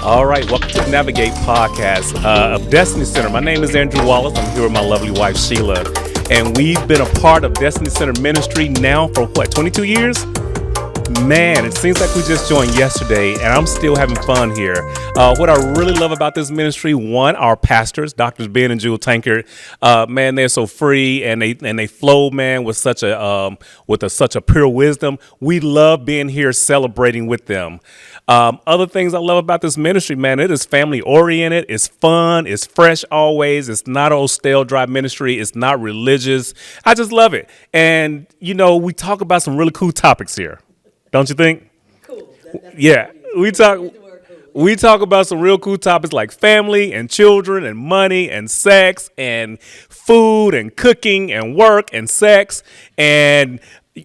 All right, welcome to the Navigate podcast of Destiny Center. My name is Andrew Wallace. I'm here with my lovely wife, Sheila. And we've been a part of Destiny Center Ministry now for, 22 years? Man, it seems like we just joined yesterday, and I'm still having fun here. What I really love about this ministry, one, our pastors, Drs. Ben and Jewel Tankard, man, they're so free, and they flow, man, with such a pure wisdom. We love being here celebrating with them. Other things I love about this ministry, man, it is family oriented. It's fun. It's fresh always. It's not old stale dry ministry. It's not religious. I just love it. And, we talk about some really cool topics here. Don't you think? Cool. Yeah, we talk about some real cool topics like family and children and money and sex and food and cooking and work and sex and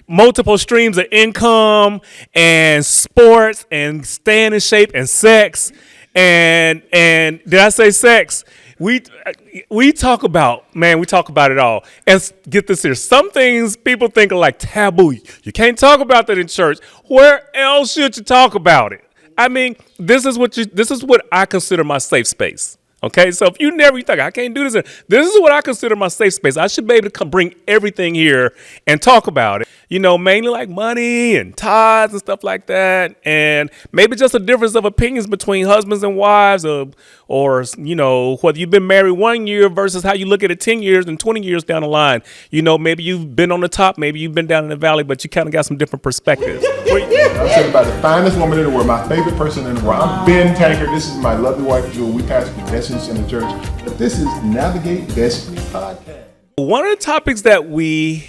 multiple streams of income and sports and staying in shape and sex and did I say sex? We talk about it all. And get this here. Some things people think are like taboo. You can't talk about that in church. Where else should you talk about it? I mean, this is what I consider my safe space. Okay, so if you think I can't do this, this is what I consider my safe space. I should be able to bring everything here and talk about it. Mainly like money and tithes and stuff like that, and maybe just a difference of opinions between husbands and wives, or whether you've been married 1 year versus how you look at it 10 years and 20 years down the line. Maybe you've been on the top, maybe you've been down in the valley, but you kind of got some different perspectives. I'm saying about the finest woman in the world, my favorite person in the world. I'm Ben Tankard. This is my lovely wife, Jewel. We pastor Destiny Center Church. But this is Navigate Destiny Podcast. One of the topics that we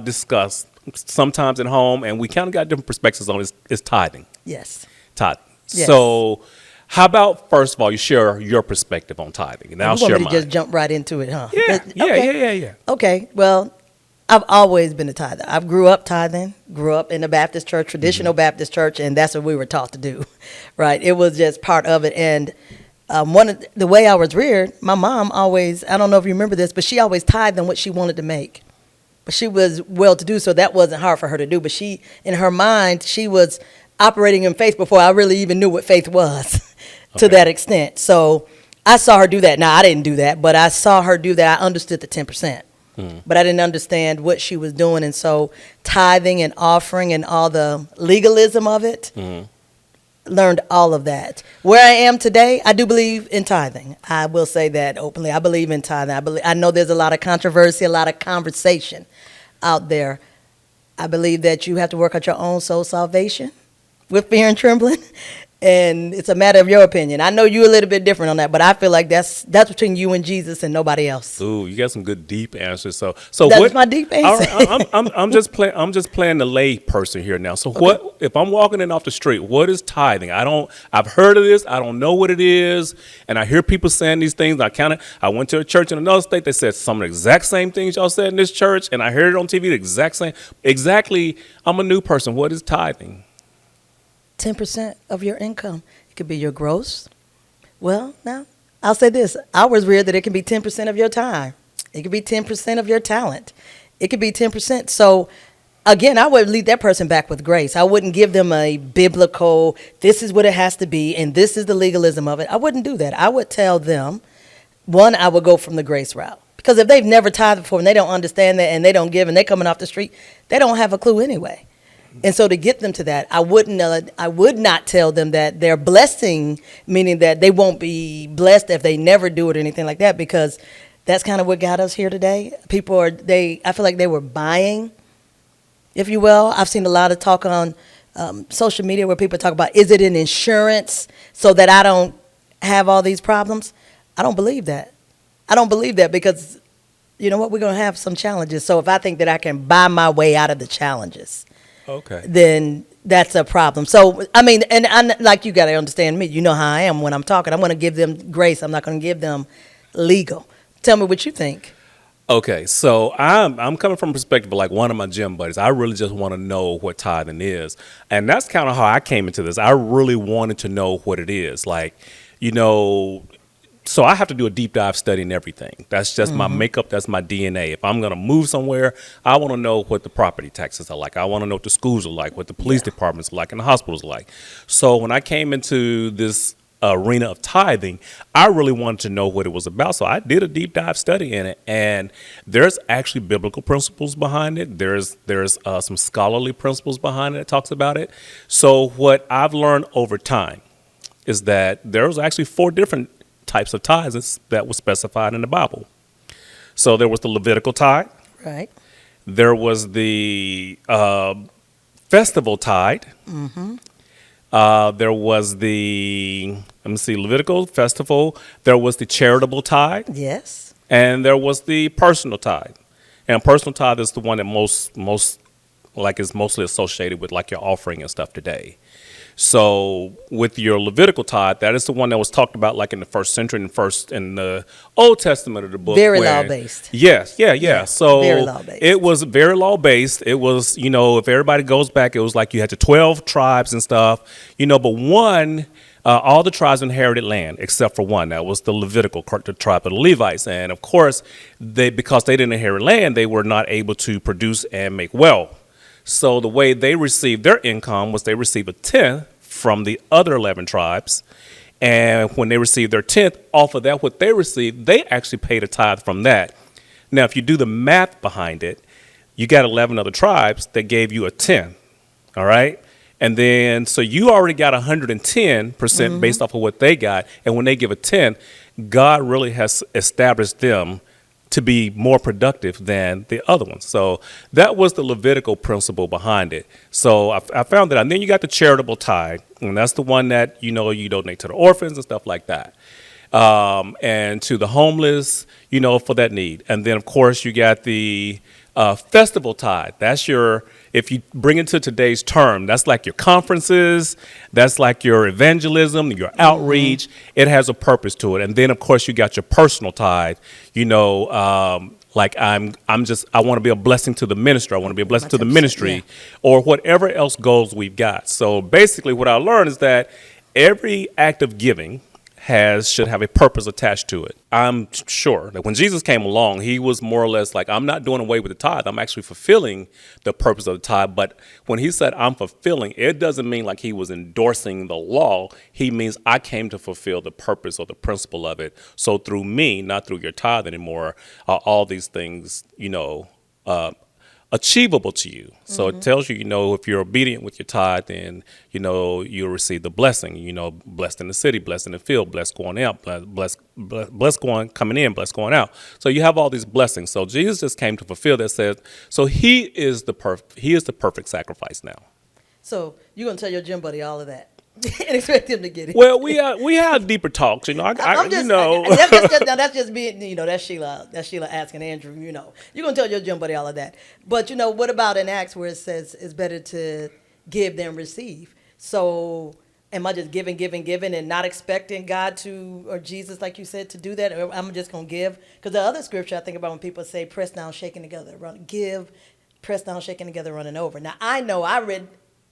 discuss sometimes at home, and we kind of got different perspectives on, is tithing. Yes. Tithing. Yes. So how about, first of all, you share your perspective on tithing, and I'll share mine. Just jump right into it, huh? Yeah. Okay, well, I've always been a tither. I grew up tithing, grew up in the Baptist church, traditional Baptist church, and that's what we were taught to do, right? It was just part of it. And the way I was reared, my mom always, I don't know if you remember this, but she always tithed on what she wanted to make. But she was well-to-do, so that wasn't hard for her to do. But in her mind, she was operating in faith before I really even knew what faith was to that extent. So I saw her do that. Now, I didn't do that, but I saw her do that. I understood the 10%. But I didn't understand what she was doing. And so tithing and offering and all the legalism of it, learned all of that. Where I am today, I do believe in tithing. I will say that openly. I believe in tithing. I know there's a lot of controversy, a lot of conversation out there. I believe that you have to work out your own soul salvation with fear and trembling. And it's a matter of your opinion. I know you're a little bit different on that, but I feel like that's between you and Jesus and nobody else. Ooh, you got some good deep answers. So that's my deep answer. I'm just playing the lay person here now. So what if I'm walking in off the street? What is tithing? I've heard of this. I don't know what it is, and I hear people saying these things. I went to a church in another state that said some of the exact same things y'all said in this church, and I heard it on TV the exact same. Exactly. I'm a new person. What is tithing? 10% of your income. It could be your gross. Well, now, I'll say this. I was reared that it can be 10% of your time. It could be 10% of your talent. It could be 10%. So, again, I would lead that person back with grace. I wouldn't give them a biblical, this is what it has to be, and this is the legalism of it. I wouldn't do that. I would tell them, one, I would go from the grace route. Because if they've never tithed before and they don't understand that and they don't give and they're coming off the street, they don't have a clue anyway. And so to get them to that, I would not tell them that they're blessing, meaning that they won't be blessed if they never do it or anything like that, because that's kind of what got us here today. I feel like they were buying, if you will. I've seen a lot of talk on social media where people talk about, is it an insurance so that I don't have all these problems? I don't believe that. I don't believe that because, you know what, we're going to have some challenges. So if I think that I can buy my way out of the challenges, then that's a problem. So, I mean, and like you got to understand me. You know how I am when I'm talking. I'm going to give them grace. I'm not going to give them legal. Tell me what you think. Okay, so I'm coming from a perspective of like one of my gym buddies. I really just want to know what tithing is. And that's kind of how I came into this. I really wanted to know what it is. Like, so I have to do a deep dive study and everything. That's just my makeup. That's my DNA. If I'm going to move somewhere, I want to know what the property taxes are like. I want to know what the schools are like, what the police departments are like, and the hospitals are like. So when I came into this arena of tithing, I really wanted to know what it was about. So I did a deep dive study in it, and there's actually biblical principles behind it. There's some scholarly principles behind it that talks about it. So what I've learned over time is that there was actually 4 different types of tithes that were specified in the Bible. So there was the Levitical tithe. Right. There was the festival tithe. There was the, Levitical, festival. There was the charitable tithe. Yes. And there was the personal tithe. And personal tithe is the one that most is mostly associated with like your offering and stuff today. So with your Levitical tithe, that is the one that was talked about like in the first century and in the Old Testament of the book. Very law-based. Yes, yeah. So very law-based. it was very law-based. It was, if everybody goes back, it was like you had the 12 tribes and stuff, but all the tribes inherited land except for one. That was the Levitical, the tribe of the Levites. And of course, because they didn't inherit land, they were not able to produce and make wealth. So the way they received their income was they received a 10th from the other 11 tribes. And when they received their 10th, off of that, what they received, they actually paid a tithe from that. Now, if you do the math behind it, you got 11 other tribes that gave you a 10, all right? And then, so you already got 110% based off of what they got. And when they give a 10, God really has established them to be more productive than the other ones. So that was the Levitical principle behind it. So I found that. And then you got the charitable tithe, and that's the one that, you donate to the orphans and stuff like that. And to the homeless, for that need. And then, of course, you got the festival tithe. That's if you bring it to today's term, that's like your conferences, that's like your evangelism, your outreach. It has a purpose to it. And then, of course, you got your personal tithe, like I want to be a blessing to the ministry. I want to be a blessing to the ministry, or whatever else goals we've got. So basically what I learned is that every act of giving should have a purpose attached to it. I'm sure that when Jesus came along, he was more or less like, I'm not doing away with the tithe. I'm actually fulfilling the purpose of the tithe. But when he said I'm fulfilling, it doesn't mean like he was endorsing the law. He means I came to fulfill the purpose or the principle of it. So through me, not through your tithe anymore, are all these things, achievable to you. So it tells you, if you're obedient with your tithe, then, you'll receive the blessing, blessed in the city, blessed in the field, blessed going out, blessed coming in, blessed going out. So you have all these blessings. So Jesus just came to fulfill that. Says, so he is the perfect sacrifice now. So you're going to tell your gym buddy all of that and expect him to get it. Well, we have deeper talks, That's just being, that's Sheila asking Andrew, you're going to tell your gym buddy all of that. But, what about in Acts where it says it's better to give than receive? So am I just giving and not expecting God or Jesus, like you said, to do that? Or I'm just going to give? Because the other scripture I think about when people say, press down, shaking together, give, press down, shaking together, running over. Now, I know I read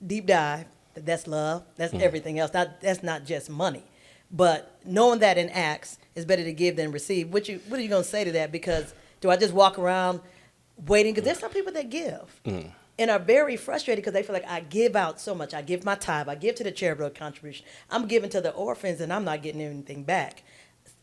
deep dive. That's love. That's everything else. That's not just money. But knowing that in Acts, it's better to give than receive. What are you going to say to that? Because do I just walk around waiting? Because there's some people that give and are very frustrated because they feel like I give out so much. I give my tithe. I give to the charitable contribution. I'm giving to the orphans and I'm not getting anything back.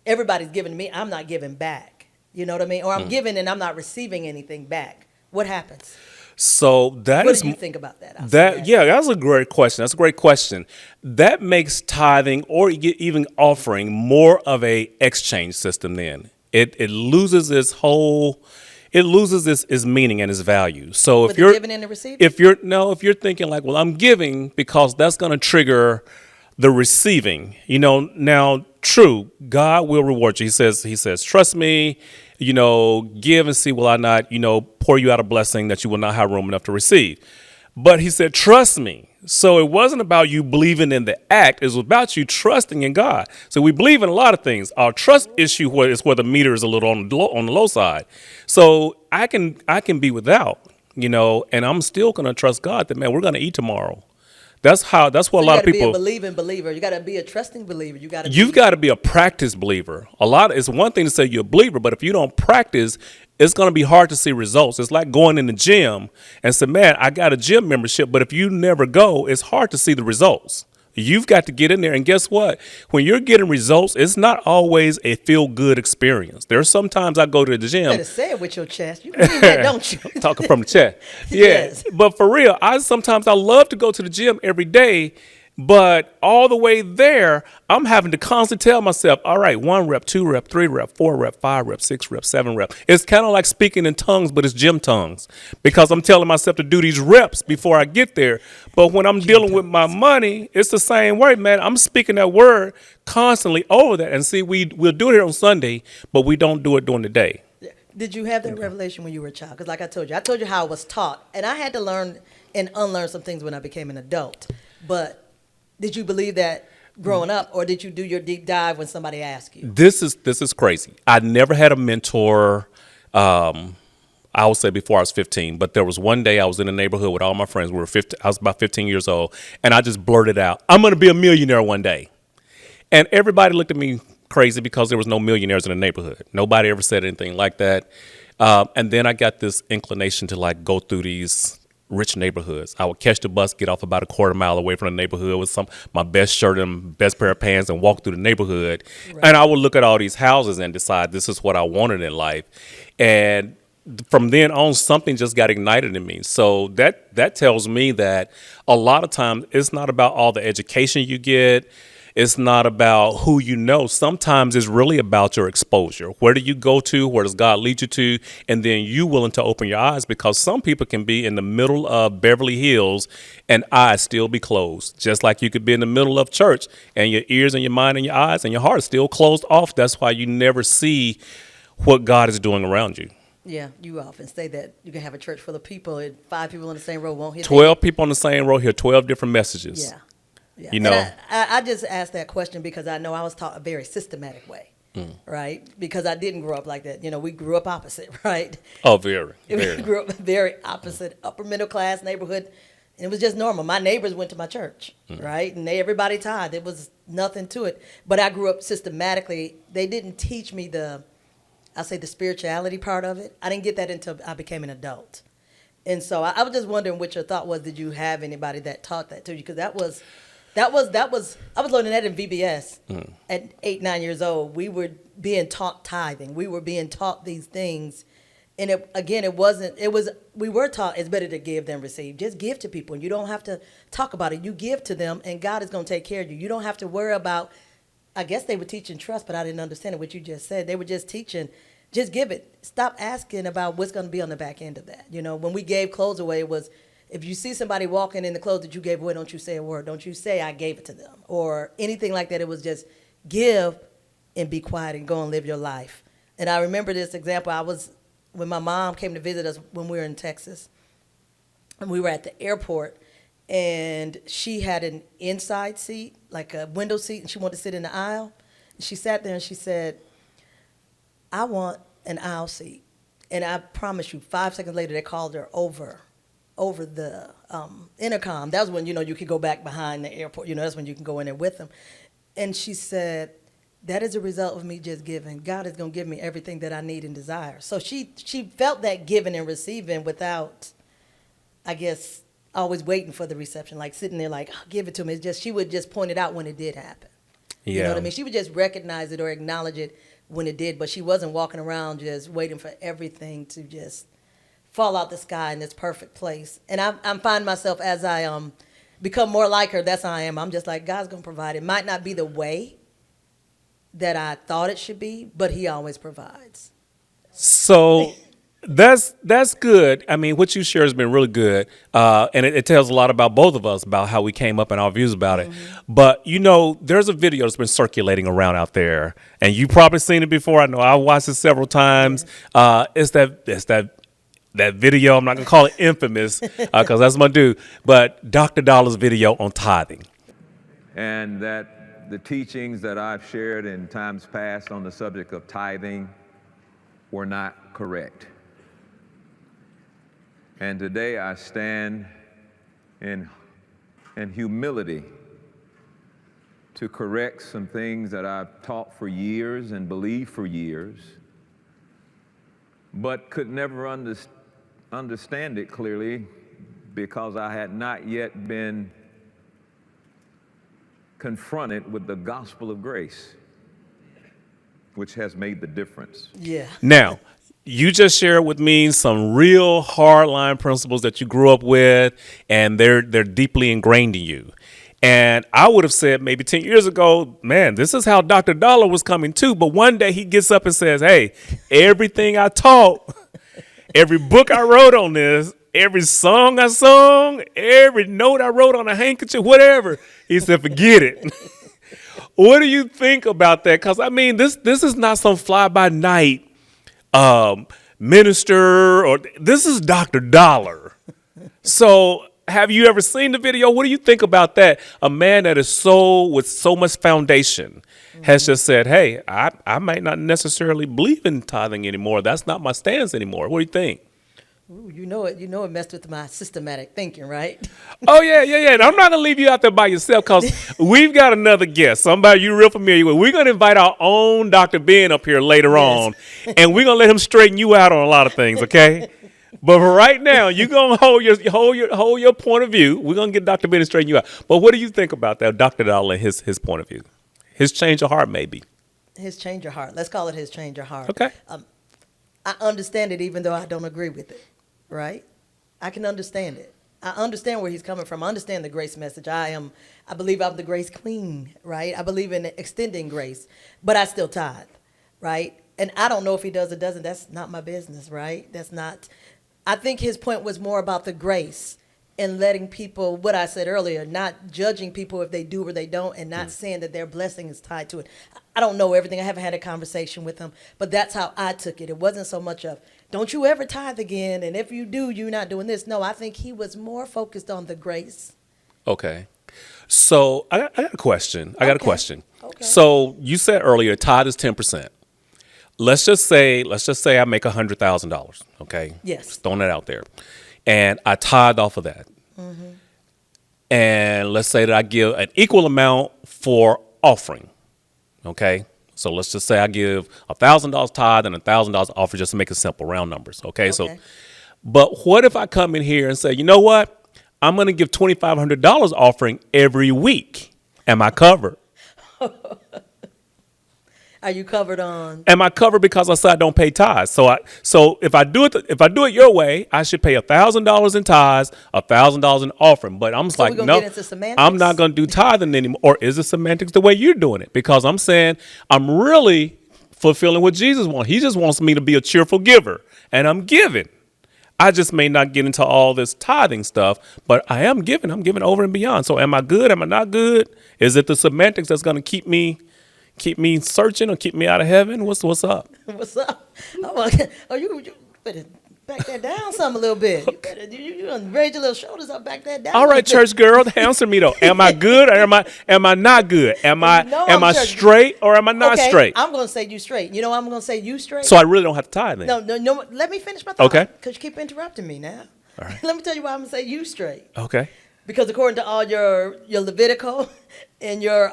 Everybody's giving to me. I'm not giving back. You know what I mean? Or I'm giving and I'm not receiving anything back. What happens? So what do you think about that? That's a great question. That makes tithing or even offering more of a exchange system. Then it loses its meaning and its value. So if you're giving and the receiving, if you're thinking like, well, I'm giving because that's going to trigger the receiving. Now true, God will reward you. He says, trust me. Give and see, will I not, pour you out a blessing that you will not have room enough to receive. But he said, trust me. So it wasn't about you believing in the act. It was about you trusting in God. So we believe in a lot of things. Our trust issue is where the meter is a little on the low side. So I can be without, and I'm still going to trust God that, man, we're going to eat tomorrow. That's what a lot of people. You got to be a believing believer. You got to be a trusting believer. You've got to be a practice believer. It's one thing to say you're a believer, but if you don't practice, it's going to be hard to see results. It's like going in the gym and say, man, I got a gym membership, but if you never go, it's hard to see the results. You've got to get in there. And guess what? When you're getting results, it's not always a feel-good experience. There's sometimes I go to the You gym. better say it with your chest. You mean that, don't you? Talking from the chest. Yeah. Yes. But for real, I love to go to the gym every day. But all the way there, I'm having to constantly tell myself, all right, 1 rep, 2 rep, 3 rep, 4 rep, 5 rep, 6 rep, 7 rep. It's kind of like speaking in tongues, but it's gym tongues because I'm telling myself to do these reps before I get there. But when I'm dealing with my money, it's the same way, man. I'm speaking that word constantly over that. And see, we'll do it here on Sunday, but we don't do it during the day. Did you have that revelation when you were a child? Because like I told you how I was taught. And I had to learn and unlearn some things when I became an adult. But did you believe that growing up, or did you do your deep dive when somebody asked you? This is crazy. I never had a mentor. I would say before I was 15, but there was one day I was in the neighborhood with all my friends. We were 15. I was about 15 years old, and I just blurted out, "I'm going to be a millionaire one day." And everybody looked at me crazy because there was no millionaires in the neighborhood. Nobody ever said anything like that. And then I got this inclination to like go through these rich neighborhoods. I would catch the bus, get off about a quarter mile away from the neighborhood with my best shirt and best pair of pants and walk through the neighborhood. Right. And I would look at all these houses and decide this is what I wanted in life. And from then on, something just got ignited in me. So that tells me that a lot of times it's not about all the education you get. It's not about who you know. Sometimes it's really about your exposure. Where do you go to? Where does God lead you to? And then you willing to open your eyes, because some people can be in the middle of Beverly Hills and eyes still be closed. Just like you could be in the middle of church and your ears and your mind and your eyes and your heart is still closed off. That's why you never see what God is doing around you. Yeah, you often say that you can have a church full of people and 5 people in the same row won't hear 12 people on the same row hear 12 different messages. Yeah. Yeah. You know, and I just asked that question because I know I was taught a very systematic way, right? Because I didn't grow up like that. You know, we grew up opposite, right? Oh, very. We grew up very opposite, upper middle class neighborhood. And it was just normal. My neighbors went to my church, right? And everybody tithed. There was nothing to it. But I grew up systematically. They didn't teach me the spirituality part of it. I didn't get that until I became an adult. And so I was just wondering what your thought was. Did you have anybody that taught that to you? Because I was learning that in VBS at 8, 9 years old. We were being taught tithing. We were being taught these things. And we were taught it's better to give than receive. Just give to people. And you don't have to talk about it. You give to them and God is going to take care of you. You don't have to worry about, I guess they were teaching trust, but I didn't understand it, what you just said. They were just teaching, just give it. Stop asking about what's going to be on the back end of that. You know, when we gave clothes away, it was, if you see somebody walking in the clothes that you gave away, don't you say a word. Don't you say I gave it to them or anything like that. It was just give and be quiet and go and live your life. And I remember this example. When my mom came to visit us when we were in Texas, and we were at the airport, and she had an inside seat, like a window seat, and she wanted to sit in the aisle. And she sat there and she said, I want an aisle seat. And I promise you, 5 seconds later, they called her over the intercom. That was when, you could go back behind the airport. That's when you can go in there with them. And she said, that is a result of me just giving. God is going to give me everything that I need and desire. So she felt that giving and receiving without, I guess, always waiting for the reception, like sitting there like, oh, give it to me. It's just, she would just point it out when it did happen. Yeah. You know what I mean? She would just recognize it or acknowledge it when it did, but she wasn't walking around just waiting for everything to just fall out the sky in this perfect place. And I'm finding myself as I become more like her, that's how I am. I'm just like, God's going to provide. It might not be the way that I thought it should be, but he always provides. So that's good. I mean, what you share has been really good. And it tells a lot about both of us, about how we came up and our views about it. But, there's a video that's been circulating around out there, and you've probably seen it before. I know I watched it several times. It's that video. I'm not going to call it infamous because that's my dude. But Dr. Dollar's video on tithing. And that the teachings that I've shared in times past on the subject of tithing were not correct. And today I stand in humility to correct some things that I've taught for years and believed for years, but could never understand it clearly because I had not yet been confronted with the gospel of grace, which has made the difference. Yeah. Now, you just shared with me some real hardline principles that you grew up with, and they're deeply ingrained in you. And I would have said maybe 10 years ago, man, this is how Dr. Dollar was coming too. But one day he gets up and says, hey, everything I taught, every book I wrote on this, every song I sung, every note I wrote on a handkerchief, whatever, he said, forget it. What do you think about that? Because, I mean, this is not some fly-by-night minister, or this is Dr. Dollar. So have you ever seen the video? What do you think about that? A man that is with so much foundation has just said, hey, I might not necessarily believe in tithing anymore. That's not my stance anymore. What do you think? Ooh, you know it messed with my systematic thinking, right? Oh, yeah. And I'm not going to leave you out there by yourself, because we've got another guest, somebody you're real familiar with. We're going to invite our own Dr. Ben up here later on, and we're going to let him straighten you out on a lot of things, okay? But for right now, you're going to hold your point of view. We're going to get Dr. Ben to straighten you out. But what do you think about that, Dr. Dollar, and his point of view? His change of heart, maybe. His change of heart. Let's call it his change of heart. Okay. I understand it even though I don't agree with it, right? I can understand it. I understand where he's coming from. I understand the grace message. I believe I'm the grace queen, right? I believe in extending grace, but I still tithe, right? And I don't know if he does or doesn't. That's not my business, right? I think his point was more about the grace and letting people, what I said earlier, not judging people if they do or they don't, and not saying that their blessing is tied to it. I don't know everything. I haven't had a conversation with him, but that's how I took it. It wasn't so much of, don't you ever tithe again, and if you do, you're not doing this. No, I think he was more focused on the grace. Okay. So I got a question. Okay. So you said earlier, tithe is 10%. Let's just say I make $100,000. Okay. Yes. Just throwing that out there, and I tithe off of that. Mm-hmm. And let's say that I give an equal amount for offering. Okay. So let's just say I give $1,000 tithe and $1,000 offering, just to make it simple, round numbers. Okay. So, but what if I come in here and say, you know what? I'm going to give $2,500 offering every week. Am I covered? Are you covered on? Am I covered because I said I don't pay tithes? So if I do it your way, I should pay $1,000 in tithes, $1,000 in offering. But I'm just like, no, I'm not going to do tithing anymore. Or is it semantics the way you're doing it? Because I'm saying I'm really fulfilling what Jesus wants. He just wants me to be a cheerful giver, and I'm giving. I just may not get into all this tithing stuff, but I am giving. I'm giving over and beyond. So am I good? Am I not good? Is it the semantics that's going to keep me searching or keep me out of heaven? What's up? What's up? You better back that down some a little bit. You better you raise your little shoulders up, back that down. All right, church girl, answer me though. Am I good or am I not good? Am I straight or am I not straight? I'm going to say you straight. You know, I'm going to say you straight. So I really don't have to tithe then. No. Let me finish my thought. Okay. Because you keep interrupting me now. All right. Let me tell you why I'm going to say you straight. Okay. Because according to all your Levitical and your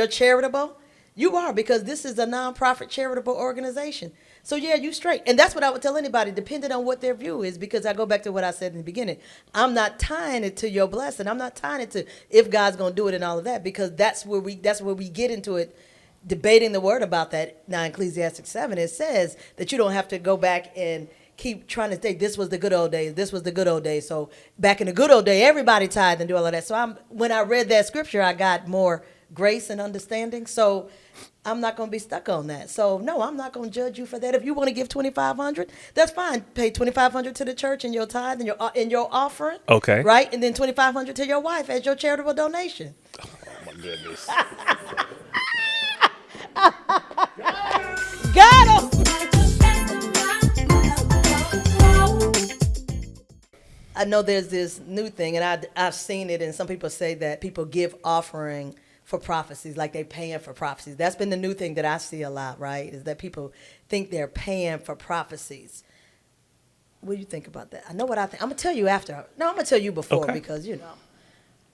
charitable, you are, because this is a nonprofit charitable organization. So yeah, you straight. And that's what I would tell anybody, depending on what their view is, because I go back to what I said in the beginning. I'm not tying it to your blessing. I'm not tying it to if God's going to do it and all of that, because that's where we get into it, debating the word about that. Now, in Ecclesiastes 7, it says that you don't have to go back and keep trying to say this was the good old days. This was the good old days. So back in the good old day, everybody tithed and do all of that. So when I read that scripture, I got more grace and understanding. So I'm not going to be stuck on that. So no, I'm not going to judge you for that. If you want to give $2,500, that's fine. Pay $2,500 to the church in your tithe and your offering. Okay. Right, and then $2,500 to your wife as your charitable donation. Oh my goodness. Got him. I know there's this new thing, and I've seen it, and some people say that people give offering for prophecies, like they're paying for prophecies. That's been the new thing that I see a lot, right, is that people think they're paying for prophecies. What do you think about that? I know what I think. I'm going to tell you after. No, I'm going to tell you before, because,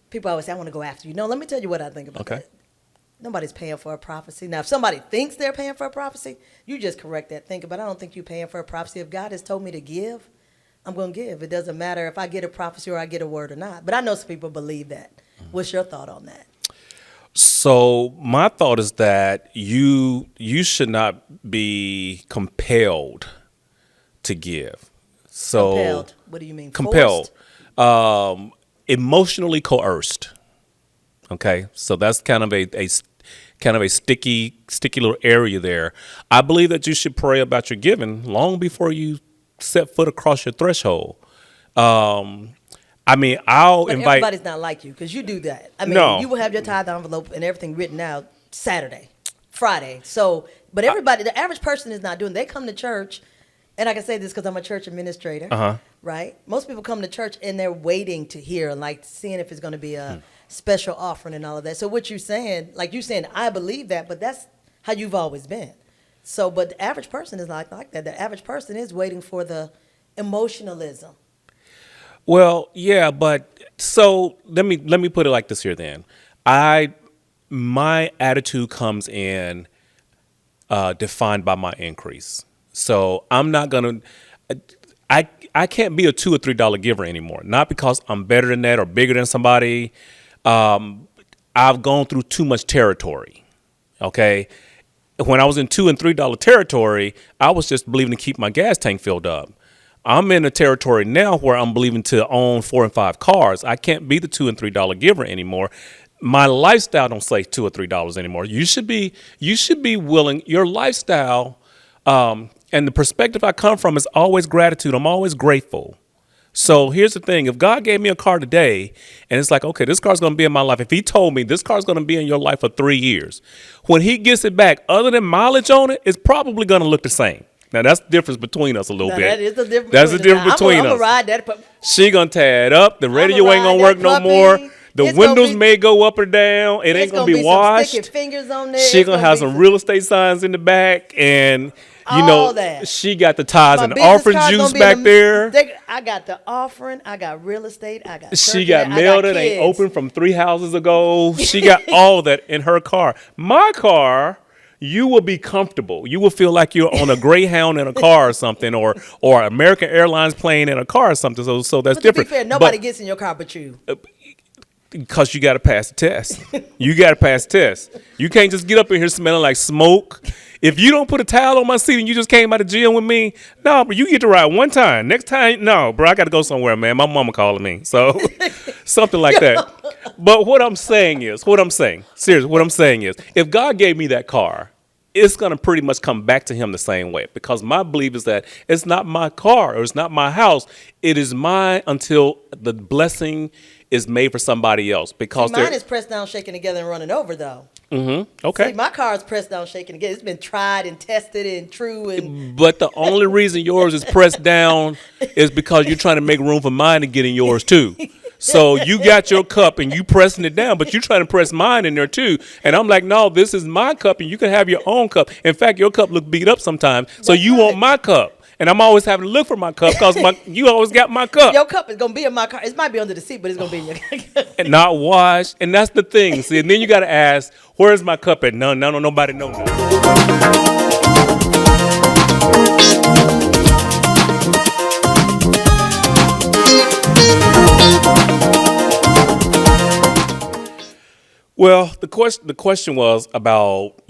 people always say, I want to go after you. No, let me tell you what I think about that. Nobody's paying for a prophecy. Now, if somebody thinks they're paying for a prophecy, you just correct that thinking, but I don't think you're paying for a prophecy. If God has told me to give, I'm going to give. It doesn't matter if I get a prophecy or I get a word or not. But I know some people believe that. What's your thought on that? So my thought is that you should not be compelled to give. So Compelled. What do you mean? compelled, Forced? emotionally coerced. Okay, so that's kind of a sticky little area there. I believe that you should pray about your giving long before you set foot across your threshold. I mean, I'll But invite. everybody's not like you because you do that. I mean, No. you will have your tithe envelope and everything written out Saturday, Friday. So, but everybody, the average person is not doing. They come to church, and I can say this because I'm a church administrator, right? Most people come to church and they're waiting to hear, like seeing if it's going to be a special offering and all of that. So what you're saying, like you saying, I believe that, but that's how you've always been. So, but the average person is not like that. The average person is waiting for the emotionalism. Well, yeah, but so let me put it like this here. Then, my attitude comes in defined by my increase. So I'm not gonna. I can't be a $2 or $3 giver anymore. Not because I'm better than that or bigger than somebody. I've gone through too much territory. Okay, when I was in $2 and $3 territory, I was just believing to keep my gas tank filled up. I'm in a territory now where I'm believing to own 4 and 5 cars. I can't be the $2 and $3 giver anymore. My lifestyle don't say $2 or $3 anymore. You should be willing. Your lifestyle and the perspective I come from is always gratitude. I'm always grateful. So here's the thing. If God gave me a car today and it's like, okay, this car's going to be in my life. If he told me this car's going to be in your life for 3 years, when he gets it back, other than mileage on it, it's probably going to look the same. Now, that's the difference between us a little Now, bit. that is the difference. That's the difference between I'm us. gonna ride that. She going to tear it up. The radio I'ma ain't going to ride work that no puppy. more. The It's gonna windows be- may go up or down. It ain't It's going to be some washed. sticky fingers on there. She It's going to have be some real estate signs in the back. And, you All know, that. she got the tithes My and business offering card's juice gonna be back in there. I got the offering. I got real estate. I got. She turkey, got I mail that ain't kids. open from 3 houses ago. She got all that in her car. My car, you will be comfortable. You will feel like you're on a Greyhound in a car or something, or American Airlines plane in a car or something. So that's But to different. be fair, nobody gets in your car but you. Because you got to pass the test. You got to pass the test. You can't just get up in here smelling like smoke. If you don't put a towel on my seat and you just came out of gym with me, no, but you get to ride one time. Next time, no, bro, I got to go somewhere, man. My mama calling me. So something like that. But what I'm saying is, if God gave me that car, it's going to pretty much come back to him the same way, because my belief is that it's not my car or it's not my house. It is mine until the blessing is made for somebody else. Because Mine is pressed down, shaken together, and running over though. okay. See, my car is pressed down, shaken together. It's been tried and tested and true and. But the only reason yours is pressed down is because you're trying to make room for mine to get in yours too. So you got your cup and you pressing it down, but you're trying to press mine in there too. And I'm like, no, this is my cup and you can have your own cup. In fact, your cup look beat up sometimes. So That's you right. want my cup. And I'm always having to look for my cup because you always got my cup. Your cup is gonna be in my car. It might be under the seat, but it's gonna be in your. And not washed. And that's the thing. See, and then you got to ask, where's my cup at? No, nobody knows. Well, the question was about,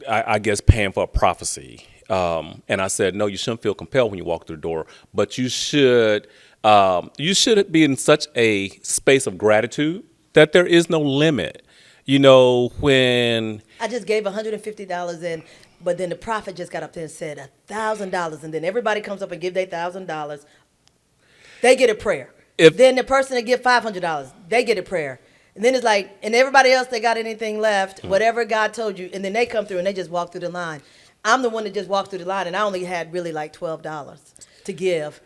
I guess paying for a prophecy. And I said, no, you shouldn't feel compelled when you walk through the door, but you should be in such a space of gratitude that there is no limit. When I just gave $150 in, but then the prophet just got up there and said $1,000, and then everybody comes up and give their $1,000. They get a prayer. Then the person that give $500, they get a prayer. And then it's like, and everybody else that got anything left, whatever God told you, and then they come through and they just walk through the line. I'm the one that just walked through the line, and I only had really like $12 to give.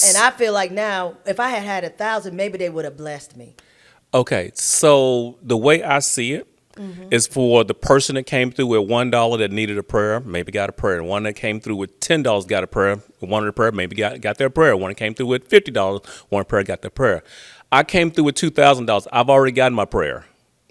And I feel like now, if I had had 1,000, maybe they would have blessed me. Okay, so the way I see it is for the person that came through with $1 that needed a prayer, maybe got a prayer. One that came through with $10 got a prayer, wanted a prayer, maybe got their prayer. One that came through with $50, wanted a prayer, got their prayer. I came through with $2,000. I've already gotten my prayer.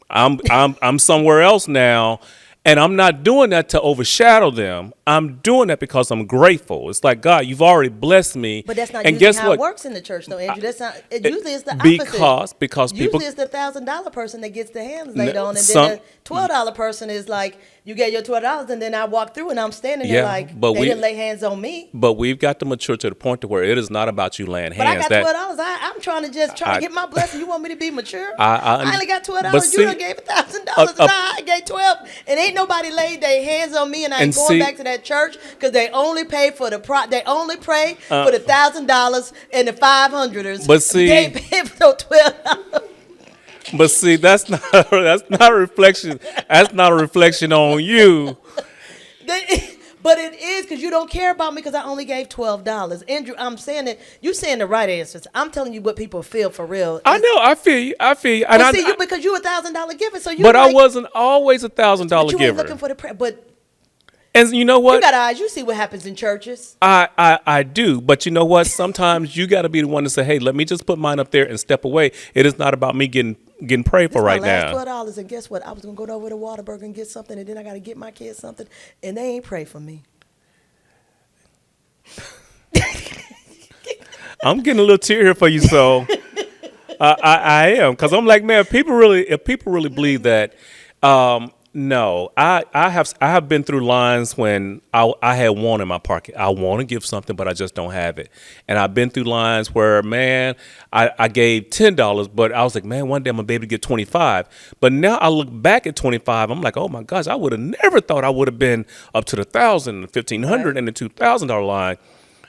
I'm somewhere else now, And I'm not doing that to overshadow them. I'm doing that because I'm grateful. It's like, God, you've already blessed me. But that's not and usually guess how what? it works in the church, though, Andrew. That's not. Usually it's the opposite. Because people. Usually it's the $1,000 person that gets their hands laid on, and some- then the $12 person is like, you get your $12, and then I walk through and I'm standing there Yeah, like, but they we- didn't lay hands on me. But we've got to mature to the point to where it is not about you laying But I hands. got $12. I'm trying to to get my blessing. You want me to be mature? I only got $12. but You see, done gave $1,000, and I gave 12, and ain't nobody laid their hands on me, and I ain't going back to that church because they only pay for they only pray for the $1,000 and the 500ers. But see, they ain't paying for no $12. But see, that's not a reflection. That's not a reflection on you. But it is because you don't care about me because I only gave $12. Andrew, I'm saying that you're saying the right answers. I'm telling you what people feel for real. I know. I feel you. And But see, because you $1,000 giver, so you. But I wasn't always $1,000 but you giver. ain't looking for the prayer. But and you know what? you got eyes. You see what happens in churches. I do. But you know what? Sometimes you got to be the one to say, "Hey, let me just put mine up there and step away." It is not about me getting prayed for right now. My last $12, and guess what? I was gonna go over to Whataburger and get something, and then I got to get my kids something, and they ain't pray for me. I'm getting a little tear here for you, so I am, because I'm like, man, if people really believe that. No, I have been through lines when I had one in my pocket. I want to give something, but I just don't have it. And I've been through lines where, man, I gave $10, but I was like, man, one day I'm gonna be able to get 25. But now I look back at 25, I'm like, oh my gosh, I would have never thought I would have been up to the $1,000, the $1,500, and the $2,000 line.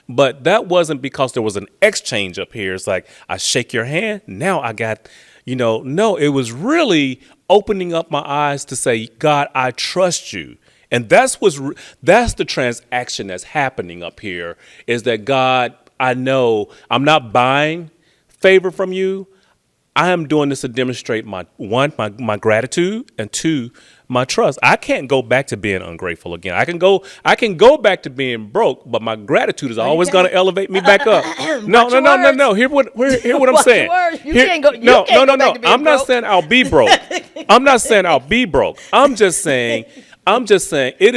But that wasn't because there was an exchange up here. It's like, I shake your hand, now I got, no, it was really opening up my eyes to say, God, I trust you. And that's the transaction that's happening up here, is that, God, I know I'm not buying favor from you. I am doing this to demonstrate my gratitude, and two, my trust. I can't go back to being ungrateful again. I can go back to being broke, but my gratitude is always going to elevate me back up. No. Hear what I'm saying. You can't go. No. Back to being I'm not broke. saying I'll be broke. I'm not saying I'll be broke. I'm just saying it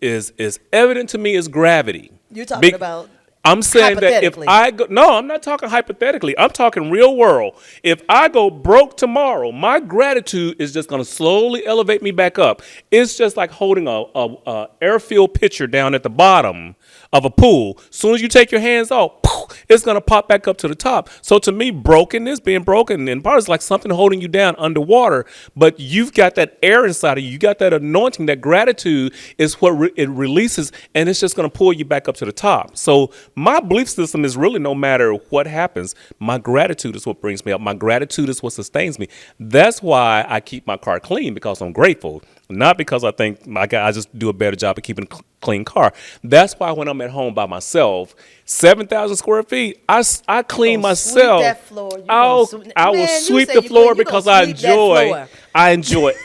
is evident to me as gravity. You're talking about. I'm saying that if I go, no, I'm not talking hypothetically. I'm talking real world. If I go broke tomorrow, my gratitude is just going to slowly elevate me back up. It's just like holding a air-filled pitcher down at the bottom of a pool. As soon as you take your hands off, it's going to pop back up to the top. So to me, being broken in part is like something holding you down underwater, but you've got that air inside of you. You got that anointing. That gratitude is what it releases, and it's just going to pull you back up to the top. So my belief system is really, no matter what happens, my gratitude is what brings me up. My gratitude is what sustains me. That's why I keep my car clean, because I'm grateful. Not because I think I just do a better job of keeping a clean car. That's why when I'm at home by myself, 7,000 square feet, I clean myself. Sweep that floor. I will sweep the floor because I enjoy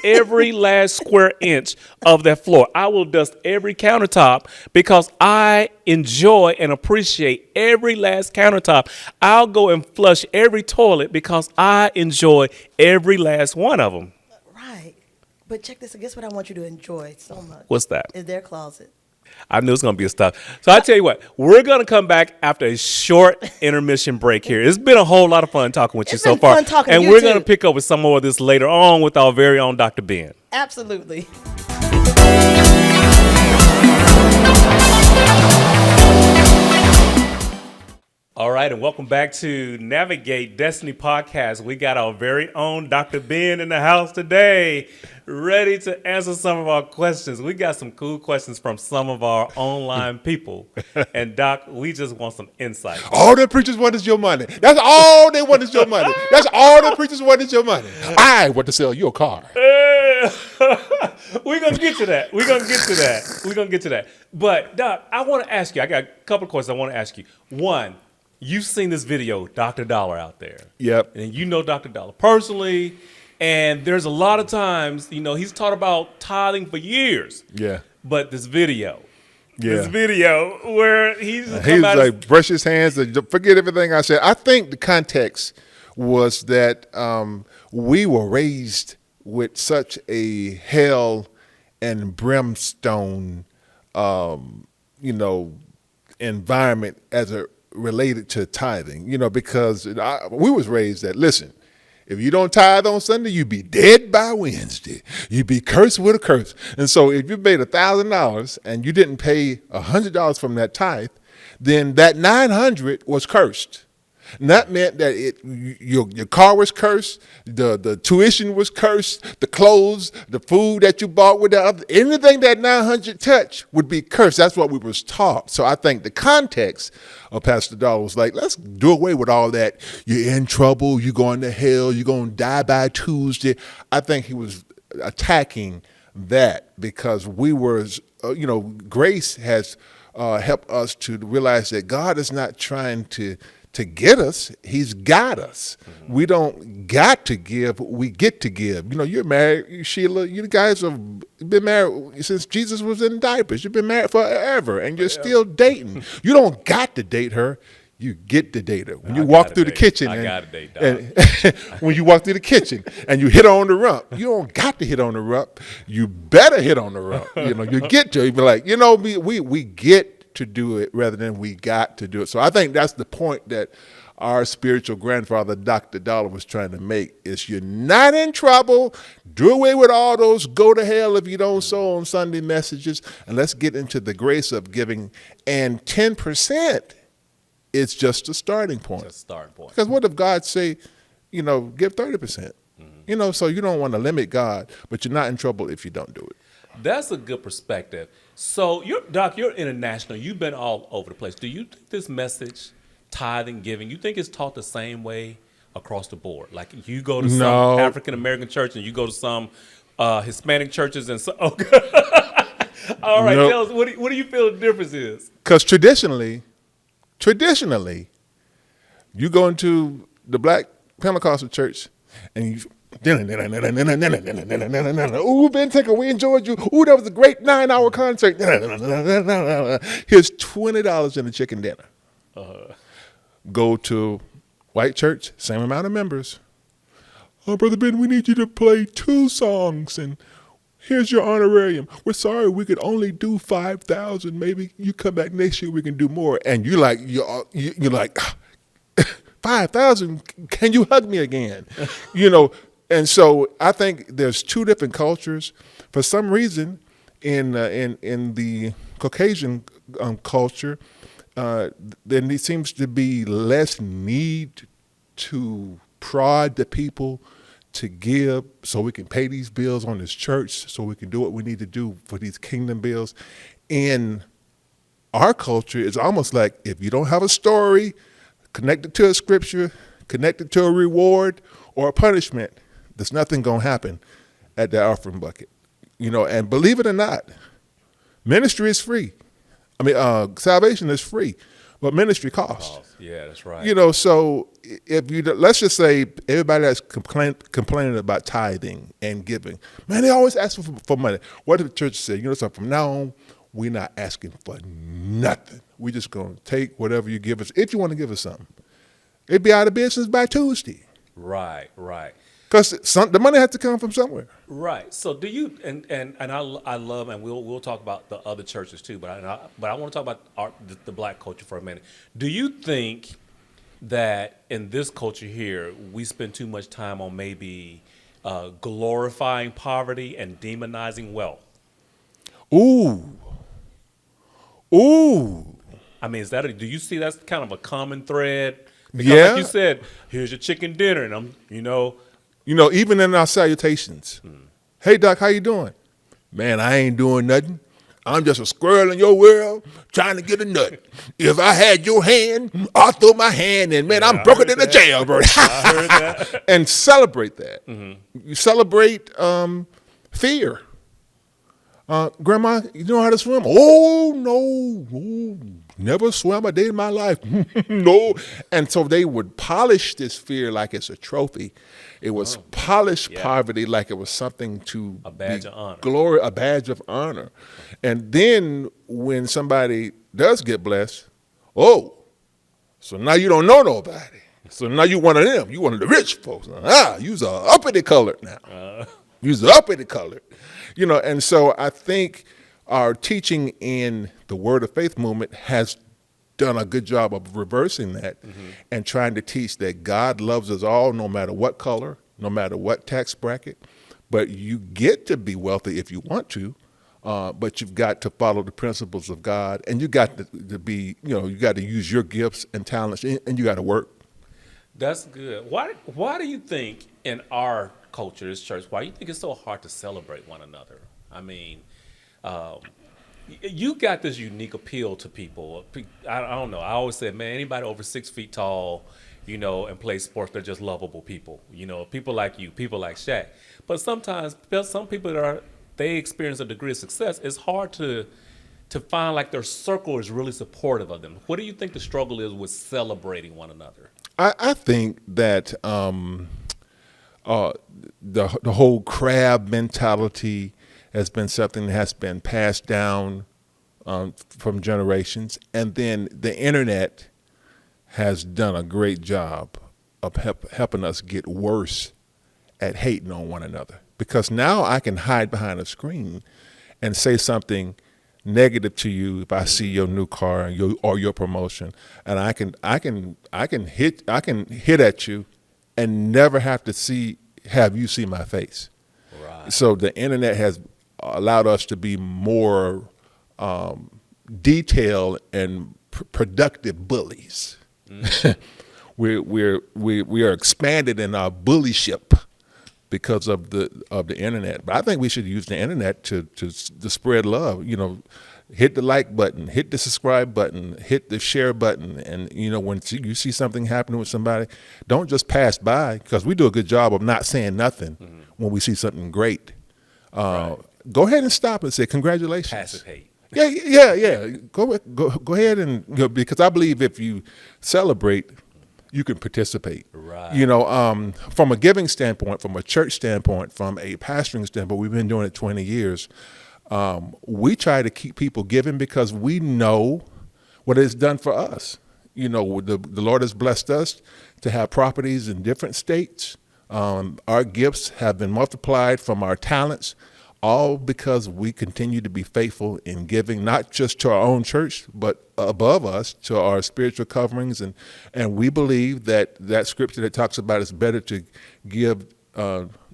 every last square inch of that floor. I will dust every countertop because I enjoy and appreciate every last countertop. I'll go and flush every toilet because I enjoy every last one of them. Right. But check this. Guess what I want you to enjoy so much? What's that? Is their closet. I knew it was going to be a stuff. So I tell you what, we're going to come back after a short intermission break here. It's been a whole lot of fun talking with you so far. And we're going to pick up with some more of this later on with our very own Dr. Ben. Absolutely. All right, and welcome back to Navigate Destiny Podcast. We got our very own Dr. Ben in the house today, ready to answer some of our questions. We got some cool questions from some of our online people. And Doc, we just want some insight. All the preachers want is your money. That's all they want is your money. That's all the preachers want is your money. I want to sell you a car. We're going to get to that. But Doc, I want to ask you, I got a couple of questions I want to ask you. One, you've seen this video, Dr. Dollar, out there. Yep. And you know Dr. Dollar personally. And there's a lot of times, he's taught about tithing for years. Yeah. But this video where he's like, brush his hands, forget everything I said. I think the context was that we were raised with such a hell and brimstone, environment as it related to tithing, because we was raised that, listen, if you don't tithe on Sunday, you be dead by Wednesday. You be cursed with a curse. And so if you made $1,000 and you didn't pay $100 from that tithe, then that 900 was cursed. And that meant that your car was cursed, the tuition was cursed, the clothes, the food that you bought with anything that 900 touched would be cursed. That's what we was taught. So I think the context of Pastor Dollar was like, let's do away with all that. You're in trouble. You're going to hell. You're going to die by Tuesday. I think he was attacking that because we were, grace has helped us to realize that God is not trying to get us. He's got us. Mm-hmm. We don't got to give, we get to give. You're married, Sheila. You guys have been married since Jesus was in diapers. You've been married forever, and you're still dating. You don't got to date her. You get to date her. When you walk through the kitchen, when you walk through the kitchen and you hit her on the rump, you don't got to hit on the rump. You better hit on the rump. You get to. You be like, we get to do it rather than we got to do it. So I think that's the point that our spiritual grandfather, Dr. Dollar, was trying to make, is you're not in trouble. Do away with all those go to hell if you don't sow on Sunday messages, and let's get into the grace of giving. And 10% is just a starting point. Just a starting point. Because what if God say, give 30%? Mm-hmm. So you don't want to limit God, but you're not in trouble if you don't do it. That's a good perspective. So, you're international. You've been all over the place. Do you think this message, tithing, giving, you think it's taught the same way across the board? Like you go to some African-American church and you go to some Hispanic churches and so. Okay. All right, tell us, what do you feel the difference is? Because traditionally, you go into the black Pentecostal church and you, ooh, Ben Tinker, we enjoyed you. Ooh, that was a great 9-hour concert. Here's $20 in a chicken dinner. Go to white church, same amount of members. Oh, Brother Ben, we need you to play 2 songs, and here's your honorarium. We're sorry, we could only do 5,000. Maybe you come back next year, we can do more. And you're like 5,000. Can you hug me again? And so I think there's 2 different cultures. For some reason, in the Caucasian culture, there seems to be less need to prod the people to give so we can pay these bills on this church, so we can do what we need to do for these kingdom bills. In our culture, it's almost like if you don't have a story connected to a scripture, connected to a reward or a punishment, there's nothing going to happen at the offering bucket. And believe it or not, ministry is free. Salvation is free, but ministry costs. Yeah, that's right. So if let's just say everybody that's complaining about tithing and giving, man, they always ask for money. What if the church said, so from now on, we're not asking for nothing. We're just going to take whatever you give us. If you want to give us something, it'd be out of business by Tuesday. Right. Because the money has to come from somewhere. Right. So do you and I love, and we'll talk about the other churches too, but I want to talk about the black culture for a minute. Do you think that in this culture here we spend too much time on maybe glorifying poverty and demonizing wealth? Ooh. I mean, do you see that's kind of a common thread? Because like you said, here's your chicken dinner, and even in our salutations. Hey, Doc, how you doing? Man, I ain't doing nothing. I'm just a squirrel in your world trying to get a nut. If I had your hand, I'll throw my hand in. Man, I'm broken in a jailbird. I heard that. And celebrate that. Mm-hmm. You celebrate fear. Grandma, you know how to swim? Oh, no. Never swam a day in my life. No. And so they would polish this fear like it's a trophy. It was polished poverty like it was something to a badge of honor. Glory, a badge of honor. And then when somebody does get blessed, so now you don't know nobody. So now you one of them. You one of the rich folks. You's a uppity colored now. use the uppity color, and so I think our teaching in the Word of Faith movement has done a good job of reversing that and trying to teach that God loves us all, no matter what color, no matter what tax bracket. But you get to be wealthy if you want to, but you've got to follow the principles of God, and you got to be, you got to use your gifts and talents, and you got to work. That's good. Why do you think in our culture, this church, why do you think it's so hard to celebrate one another? I mean, you got this unique appeal to people. I don't know. I always said, man, anybody over 6 feet tall, and play sports, they're just lovable people. People like you, people like Shaq. But sometimes some people they experience a degree of success. It's hard to find like their circle is really supportive of them. What do you think the struggle is with celebrating one another? I think that the whole crab mentality has been something that has been passed down from generations, and then the internet has done a great job of helping us get worse at hating on one another. Because now I can hide behind a screen and say something negative to you if I see your new car or your promotion, and I can hit at you and never have to have you see my face. Right. So the internet has allowed us to be more detailed and productive bullies. We are expanded in our bullyship because of the internet. But I think we should use the internet to spread love. Hit the like button, hit the subscribe button, hit the share button, and when you see something happening with somebody, don't just pass by, because we do a good job of not saying nothing when we see something great. Right. Go ahead and stop and say congratulations. Passive hate. Yeah. Go ahead and because I believe if you celebrate, you can participate. Right. From a giving standpoint, from a church standpoint, from a pastoring standpoint, we've been doing it 20 years. We try to keep people giving because we know what it's done for us. The Lord has blessed us to have properties in different states. Our gifts have been multiplied from our talents, all because we continue to be faithful in giving, not just to our own church, but above us, to our spiritual coverings. And we believe that scripture that talks about it's better to give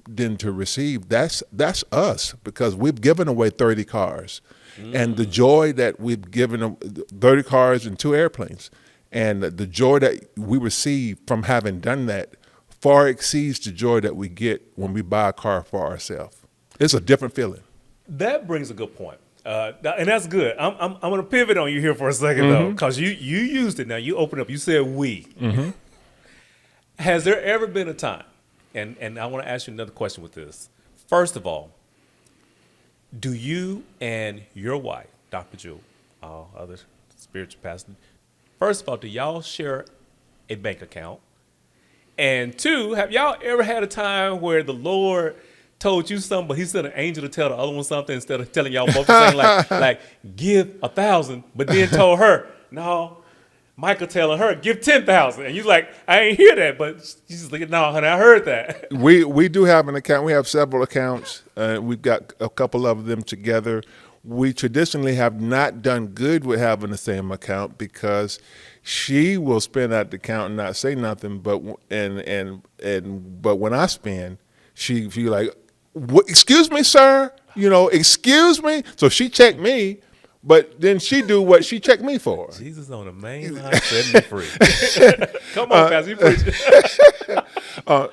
than to receive, that's us, because we've given away 30 cars. And the joy that we've given them, 30 cars and 2 airplanes, and the joy that we receive from having done that far exceeds the joy that we get when we buy a car for ourselves. It's a different feeling. That brings a good point. And that's good. I'm going to pivot on you here for a second, though, because you used it. Now, you opened up. You said we. Mm-hmm. Has there ever been a time, and I want to ask you another question with this. First of all, do you and your wife, Dr. Jewel, all other spiritual pastors, first of all, do y'all share a bank account? And 2, have y'all ever had a time where the Lord told you something, but he sent an angel to tell the other one something instead of telling y'all both the same, like give 1,000, but then told her, no, Michael telling her, give 10,000. And you're like, I ain't hear that, but she's like, no, honey, I heard that. We do have an account. We have several accounts. We've got a couple of them together. We traditionally have not done good with having the same account because she will spend out the account and not say nothing, but when I spend, she like, what, excuse me, sir? Excuse me? So she checked me, but then she do what she checked me for. Jesus on the main line, setting me free. Come on, Pastor, you preach. What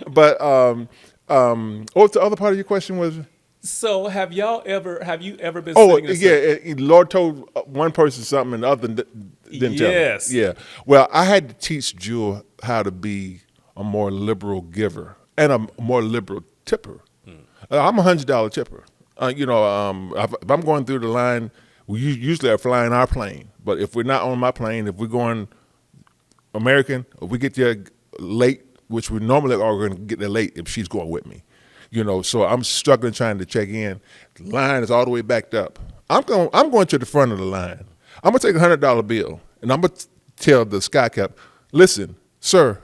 the other part of your question was? So have you ever been sitting in Lord told one person something and the other didn't tell him. Yeah. Well, I had to teach Jewel how to be a more liberal giver and a more liberal tipper. I'm a $100 tipper. If I'm going through the line, we usually are flying our plane. But if we're not on my plane, if we're going American, if we get there late, which we normally are going to get there late if she's going with me. So I'm struggling trying to check in. The line is all the way backed up. I'm going to the front of the line. I'm going to take a $100 bill, and I'm going to tell the sky cap, listen, sir,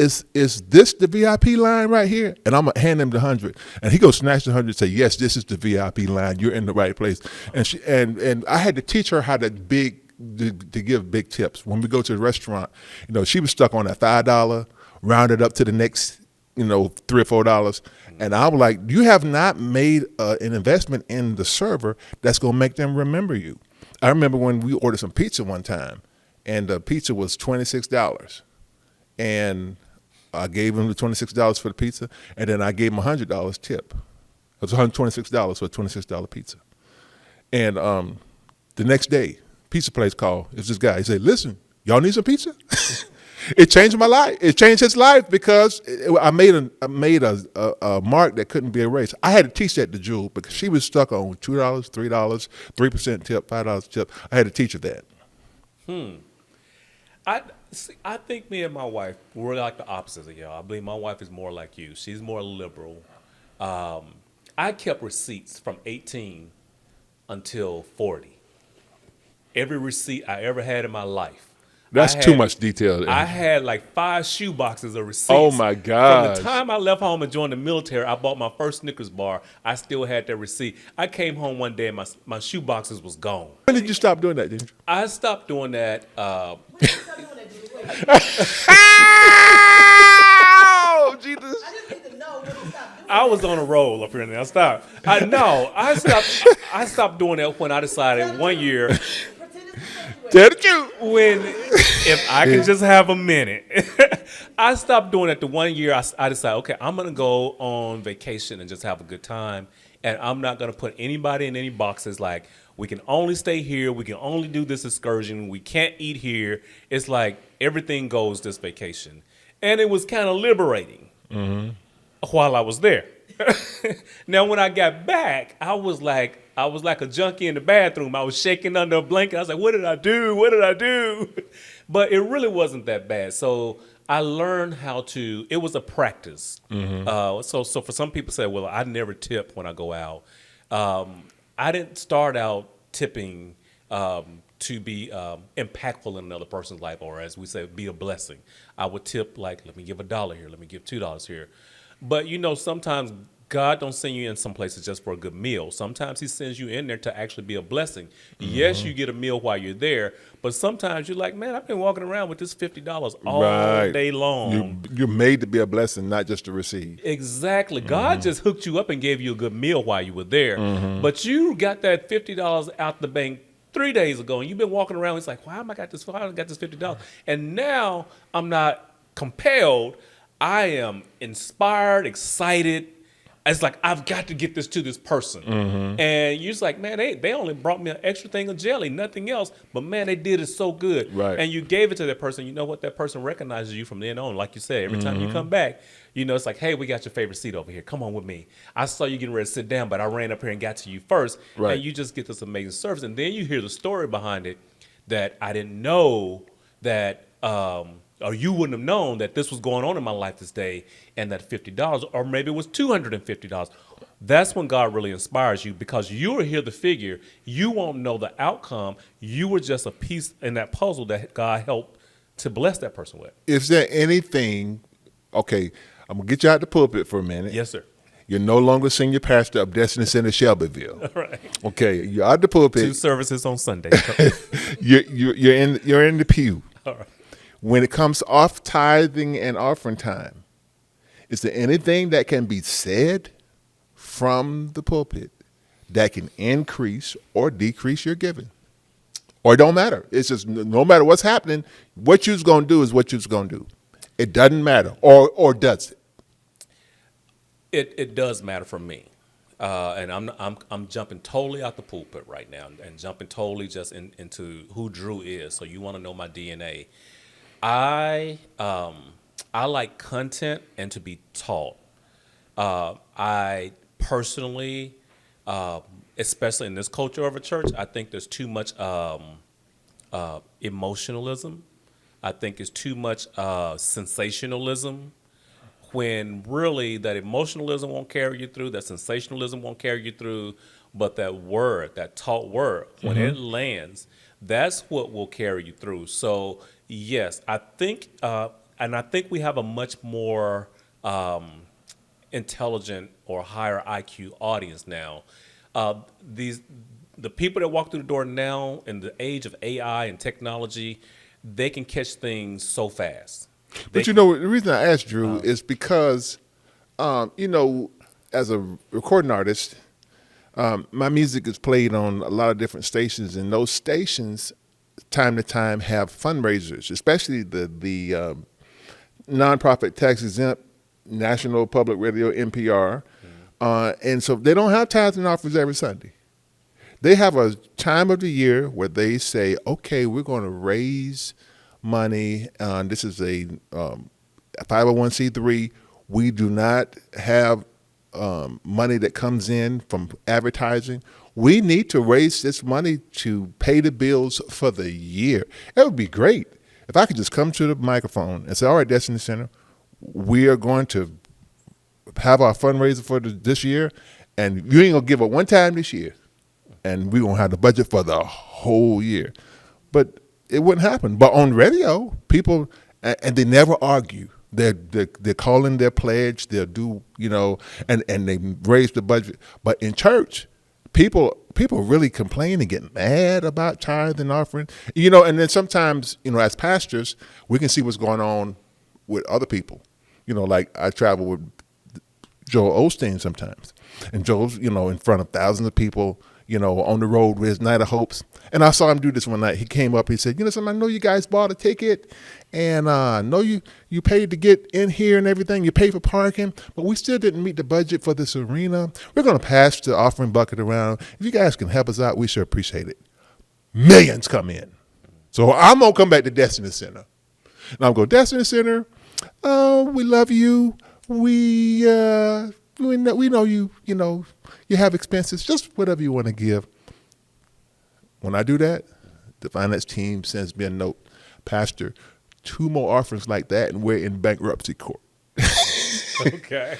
is this the VIP line right here? And I'm gonna hand him the 100, and he goes snatch the 100 and say, yes, this is the VIP line. You're in the right place. And she and I had to teach her how to give big tips. When we go to the restaurant, she was stuck on that $5, rounded up to the next, $3 or $4. And I was like, you have not made an investment in the server that's gonna make them remember you. I remember when we ordered some pizza one time, and the pizza was $26. And I gave him the $26 for the pizza, and then I gave him $100 tip. It was $126 for a $26 pizza. And the next day, pizza place called. It's this guy. He said, listen, y'all need some pizza? It changed my life. It changed his life because I made a mark that couldn't be erased. I had to teach that to Jewel because she was stuck on $2, $3, 3% tip, $5 tip. I had to teach her that. I think me and my wife, we're like the opposites of y'all. I believe my wife is more like you. She's more liberal. I kept receipts from 18 until 40. Every receipt I ever had in my life. That's too much detail. I had like 5 shoe boxes of receipts. Oh my God. From the time I left home and joined the military, I bought my first Snickers bar. I still had that receipt. I came home one day and my shoe boxes was gone. When did you stop doing that, didn't you? I stopped doing that. Oh, Jesus. I just need to know when you stop doing I was on a roll up here and I stopped. I stopped doing that when I decided one year Tell the truth. if I can just have a minute. I stopped doing it the 1 year. I decided, okay, I'm going to go on vacation and just have a good time. And I'm not going to put anybody in any boxes like, we can only stay here. We can only do this excursion. We can't eat here. It's like everything goes this vacation. And it was kind of liberating while I was there. Now, when I got back, I was like a junkie in the bathroom. I was shaking under a blanket. I was like, what did I do? What did I do? But it really wasn't that bad. So I learned how to, it was a practice. So for some people say, well, I never tip when I go out. I didn't start out tipping to be impactful in another person's life, or as we say, be a blessing. I would tip like, let me give $1 here. Let me give $2 here. But, sometimes God don't send you in some places just for a good meal. Sometimes he sends you in there to actually be a blessing. Yes, you get a meal while you're there, but sometimes you're like, man, I've been walking around with this $50 all day long. You're made to be a blessing, not just to receive. Exactly. God just hooked you up and gave you a good meal while you were there. But you got that $50 out the bank 3 days ago, and you've been walking around. It's like, why am I got this $50? And now I'm not compelled. I am inspired, excited. It's like, I've got to get this to this person. And you're just like, man, they only brought me an extra thing of jelly, nothing else. But, man, they did it so good. Right. And you gave it to that person. You know what? That person recognizes you from then on. Like you said, every time you come back, it's like, hey, we got your favorite seat over here. Come on with me. I saw you getting ready to sit down, but I ran up here and got to you first. Right. And you just get this amazing service. And then you hear the story behind it that I didn't know that or you wouldn't have known that this was going on in my life this day, and that $50, or maybe it was $250. That's when God really inspires you, because you will hear the figure. You won't know the outcome. You were just a piece in that puzzle that God helped to bless that person with. Is there anything, okay, I'm going to get you out the pulpit for a minute. Yes, sir. You're no longer senior pastor of Destiny Center, Shelbyville. Right. Okay, you're out the pulpit. 2 services on Sunday. you're in the pew. All right. When it comes off tithing and offering time, is there anything that can be said from the pulpit that can increase or decrease your giving? Or it don't matter. It's just no matter what's happening, what you're going to do is what you're going to do. It doesn't matter. Or does it? It does matter for me. And I'm jumping totally out the pulpit right now and jumping totally just into who Drew is. So you want to know my DNA. I like content and to be taught. I personally, especially in this culture of a church, I think there's too much emotionalism. I think it's too much sensationalism, when really that emotionalism won't carry you through, that sensationalism won't carry you through, but that word, that taught word, when it lands, that's what will carry you through. So yes, I think I think we have a much more intelligent or higher IQ audience now. The people that walk through the door now in the age of AI and technology, they can catch things so fast. But the reason I asked Drew is because, as a recording artist, my music is played on a lot of different stations, and those stations, time to time, have fundraisers, especially the nonprofit tax exempt National Public Radio (NPR), and so they don't have tithes and offerings every Sunday. They have a time of the year where they say, "Okay, we're going to raise money. This is a 501c3. We do not have money that comes in from advertising. We need to raise this money to pay the bills for the year." It would be great if I could just come to the microphone and say, "All right, Destiny Center, we are going to have our fundraiser for this year, and you ain't gonna give it one time this year, and we're gonna have the budget for the whole year." But it wouldn't happen. But on radio, people, and they never argue. They're calling their pledge. They'll do, and they raise the budget. But in church, people really complain and get mad about tithe and offering. And then sometimes, as pastors, we can see what's going on with other people. Like I travel with Joel Osteen sometimes, and Joel's, in front of thousands of people, on the road with his Night of Hopes. And I saw him do this one night. He came up, he said, something, I know you guys bought a ticket, and I know you paid to get in here and everything. You paid for parking, but we still didn't meet the budget for this arena. We're going to pass the offering bucket around. If you guys can help us out, we sure appreciate it. Millions come in. So I'm going to come back to Destiny Center. And I'm going, Destiny Center, we love you. We know you, you have expenses, just whatever you want to give. When I do that, the finance team sends me a note, Pastor, 2 more offerings like that, and we're in bankruptcy court. Okay.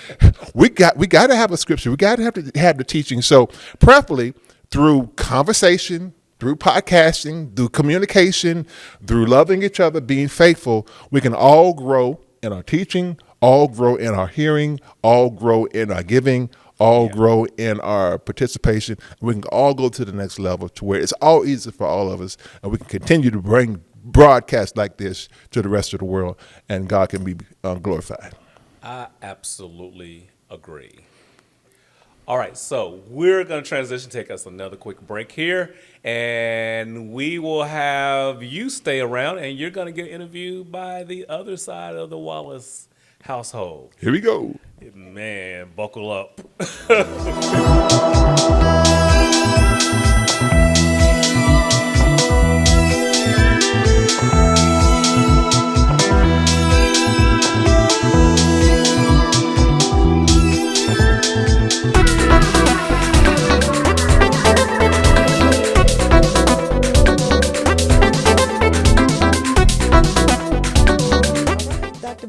We got to have a scripture. We got to have the teaching. So preferably through conversation, through podcasting, through communication, through loving each other, being faithful, we can all grow in our teaching, all grow in our hearing, all grow in our giving, all grow in our participation. We can all go to the next level to where it's all easy for all of us, and we can continue to bring broadcasts like this to the rest of the world, and God can be glorified. I absolutely agree. All right, so we're going to transition, take us another quick break here, and we will have you stay around, and you're going to get interviewed by the other side of the Wallace household. Here we go. Man, buckle up.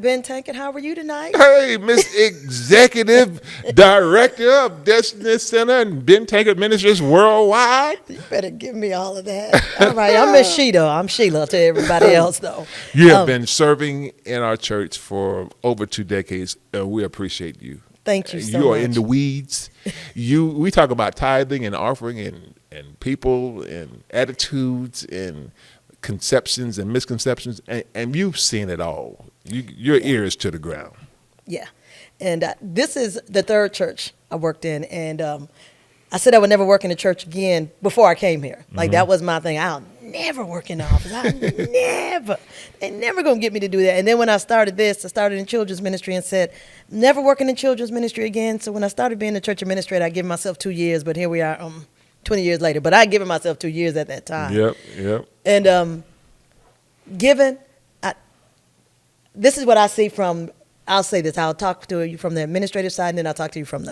Ben Tankard, how are you tonight? Hey, Miss Executive Director of Destiny Center and Ben Tankard Ministries Worldwide. You better give me all of that. All right, I'm Miss Sheeta. I'm Sheila to everybody else, though. You have been serving in our church for over 2 decades, and we appreciate you. Thank you so much. You are much. in the weeds. We talk about tithing and offering and people and attitudes and conceptions and misconceptions, and you've seen it all. Your ear is to the ground. Yeah. And this is the 3rd church I worked in. And I said I would never work in a church again before I came here. Like, that was my thing. I'll never work in the office. They're never going to get me to do that. And then when I started this, I started in children's ministry and said, never working in children's ministry again. So when I started being the church administrator, I gave myself 2 years. But here we are 20 years later. But I had given myself 2 years at that time. Yep. And this is what I see from, I'll say this, I'll talk to you from the administrative side, and then I'll talk to you from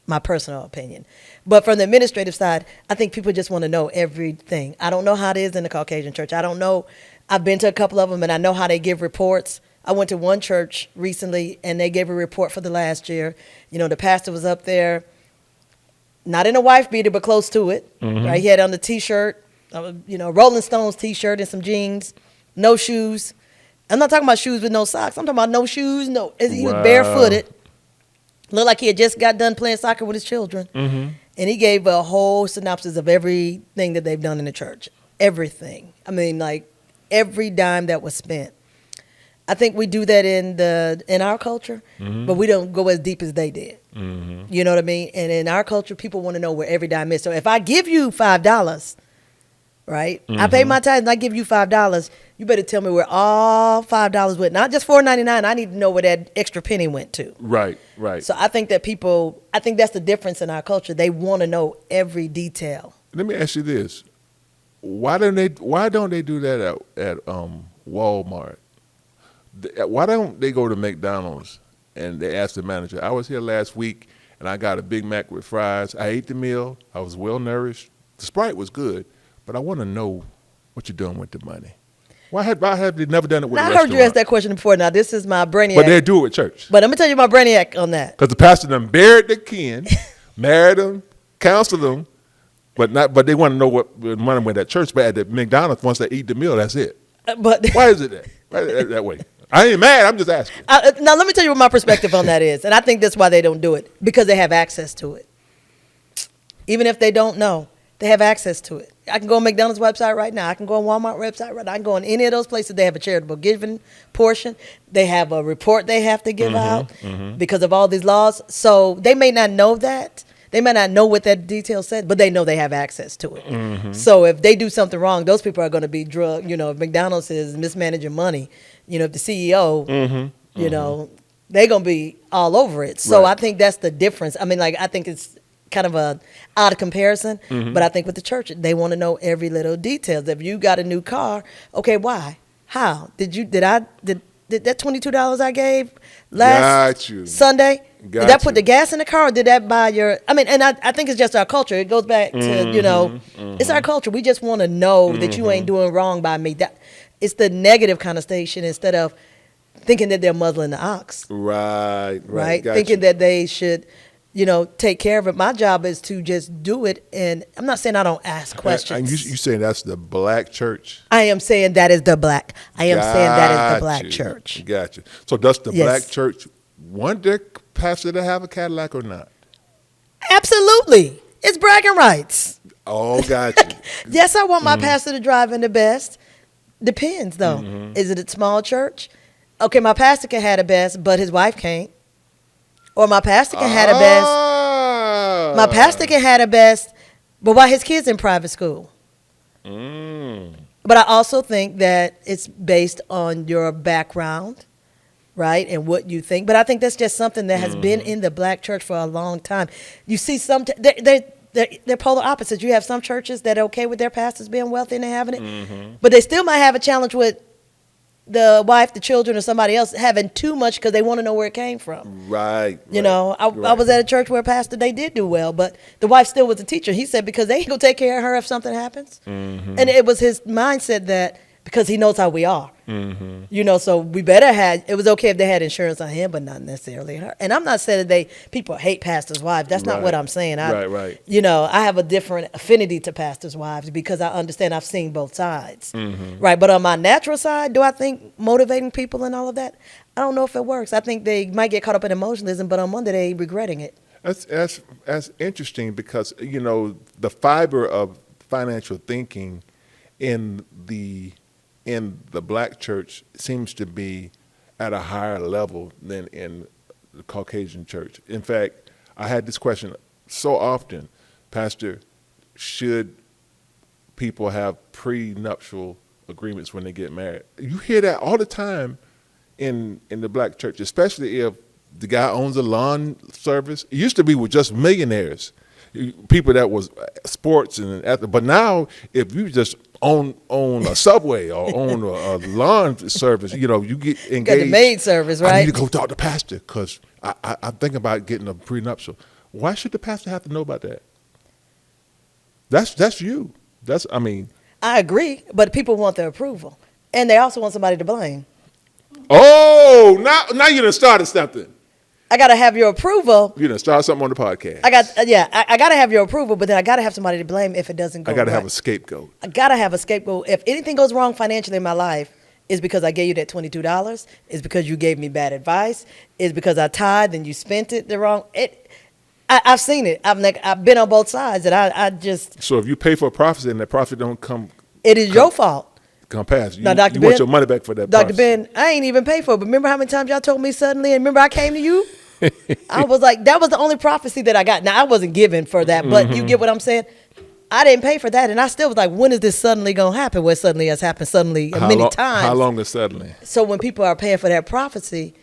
my personal opinion. But from the administrative side, I think people just want to know everything. I don't know how it is in the Caucasian church. I don't know. I've been to a couple of them, and I know how they give reports. I went to one church recently, and they gave a report for the last year. The pastor was up there, not in a wife beater, but close to it. Right? He had on the T-shirt, Rolling Stones T-shirt and some jeans, no shoes. I'm not talking about shoes with no socks. I'm talking about no shoes, no. He was Wow. barefooted. Looked like he had just got done playing soccer with his children. Mm-hmm. And he gave a whole synopsis of everything that they've done in the church. Everything. I mean, like, every dime that was spent. I think we do that in our culture, but we don't go as deep as they did. Mm-hmm. You know what I mean? And in our culture, people want to know where every dime is. So if I give you $5, right? I pay my tithes and I give you $5, you better tell me where all $5 went. Not just $4.99. I need to know where that extra penny went to. Right, right. So I think that I think that's the difference in our culture. They want to know every detail. Let me ask you this: Why don't they do that at Walmart? Why don't they go to McDonald's and they ask the manager? I was here last week and I got a Big Mac with fries. I ate the meal. I was well nourished. The Sprite was good, but I want to know what you're doing with the money. Why have they never done it with Now, a I restaurant? heard you ask that question before. Now, this is my brainiac. But they do it at church. But let me tell you my brainiac on that. Because the pastor done buried their kin, married them, counseled them, but they want to know what the money went at church. But at the McDonald's, once they eat the meal, that's it. But Why is it that? Why is it that way? I ain't mad. I'm just asking. now, let me tell you what my perspective on that is. And I think that's why they don't do it. Because they have access to it. Even if they don't know, they have access to it. I can go on McDonald's website right now. I can go on Walmart website right now. I can go on any of those places. They have a charitable giving portion. They have a report they have to give out because of all these laws. So they may not know that. They may not know what that detail said, but they know they have access to it. So if they do something wrong, those people are going to be drugged. You know, if McDonald's is mismanaging money, you know, if the CEO, you know, they're going to be all over it. So Right. I think that's the difference. I mean, like, I think it's kind of a odd comparison, but I think with the church, they want to know every little detail. If you got a new car, okay, why? How? Did that $22 I gave last Got you. Sunday, Got did that put you. the gas in the car or did that buy your, I mean, and I think it's just our culture. It goes back to, you know, it's our culture. We just want to know that you ain't doing wrong by me. It's the negative connotation instead of thinking that they're muzzling the ox, Right. right? Got Thinking you. that they should, you know, take care of it. My job is to just do it. And I'm not saying I don't ask questions. And you saying that's the black church? I am saying that is the black. I am saying that is the black Got you. church. Got you. So does the Yes. black church want their pastor to have a Cadillac or not? Absolutely. It's bragging rights. Oh, got you. Yes, I want my pastor to drive in the best. Depends, though. Is it a small church? Okay, my pastor can have the best, but his wife can't. Or my pastor can have the best. My pastor can have the best, but why his kids in private school? But I also think that it's based on your background, right, and what you think. But I think that's just something that has been in the black church for a long time. You see they're polar opposites. You have some churches that are okay with their pastors being wealthy and they having it, but they still might have a challenge with the wife, the children, or somebody else having too much because they want to know where it came from. Right. You know, I was at a church where a pastor, they did do well, but the wife still was a teacher. He said because they ain't going to take care of her if something happens. And it was his mindset that because he knows how we are. You know, so we better it was okay if they had insurance on him, but not necessarily her. And I'm not saying that people hate pastors' wives. That's not what I'm saying. Right. You know, I have a different affinity to pastors' wives because I understand I've seen both sides. Right. But on my natural side, do I think motivating people and all of that? I don't know if it works. I think they might get caught up in emotionalism, but on Monday they regretting it. That's interesting because, you know, the fiber of financial thinking in the black church seems to be at a higher level than in the Caucasian church. In fact, I had this question so often, Pastor, should people have prenuptial agreements when they get married? You hear that all the time in the black church, especially if the guy owns a lawn service. It used to be with just millionaires, people that was sports but now if you just own a Subway or own a lawn service, you know, you get engaged. Got the maid service, right? I need to go talk to pastor because I'm thinking about getting a prenuptial. Why should the pastor have to know about that? That's you. I agree, but people want their approval, and they also want somebody to blame. Oh, now you done started something. I got to have your approval. You done started something on the podcast. I got to have your approval, but then I got to have somebody to blame if it doesn't go I got to right. have a scapegoat. I got to have a scapegoat. If anything goes wrong financially in my life, It's because I gave you that $22. It's because you gave me bad advice. It's because I tithed and you spent it the wrong. I've seen it. I've been on both sides, and I just. So if you pay for a prophecy and that prophet don't come, It is your fault. come pass. Now, Dr. You Ben, want your money back for that. Dr. prophecy. Ben, I ain't even paid for it. But remember how many times y'all told me suddenly, and remember I came to you? I was like, that was the only prophecy that I got. Now, I wasn't given for that, but you get what I'm saying? I didn't pay for that, and I still was like, when is this suddenly going to happen? Well, it suddenly has happened suddenly many times. How long is suddenly? So when people are paying for that prophecy,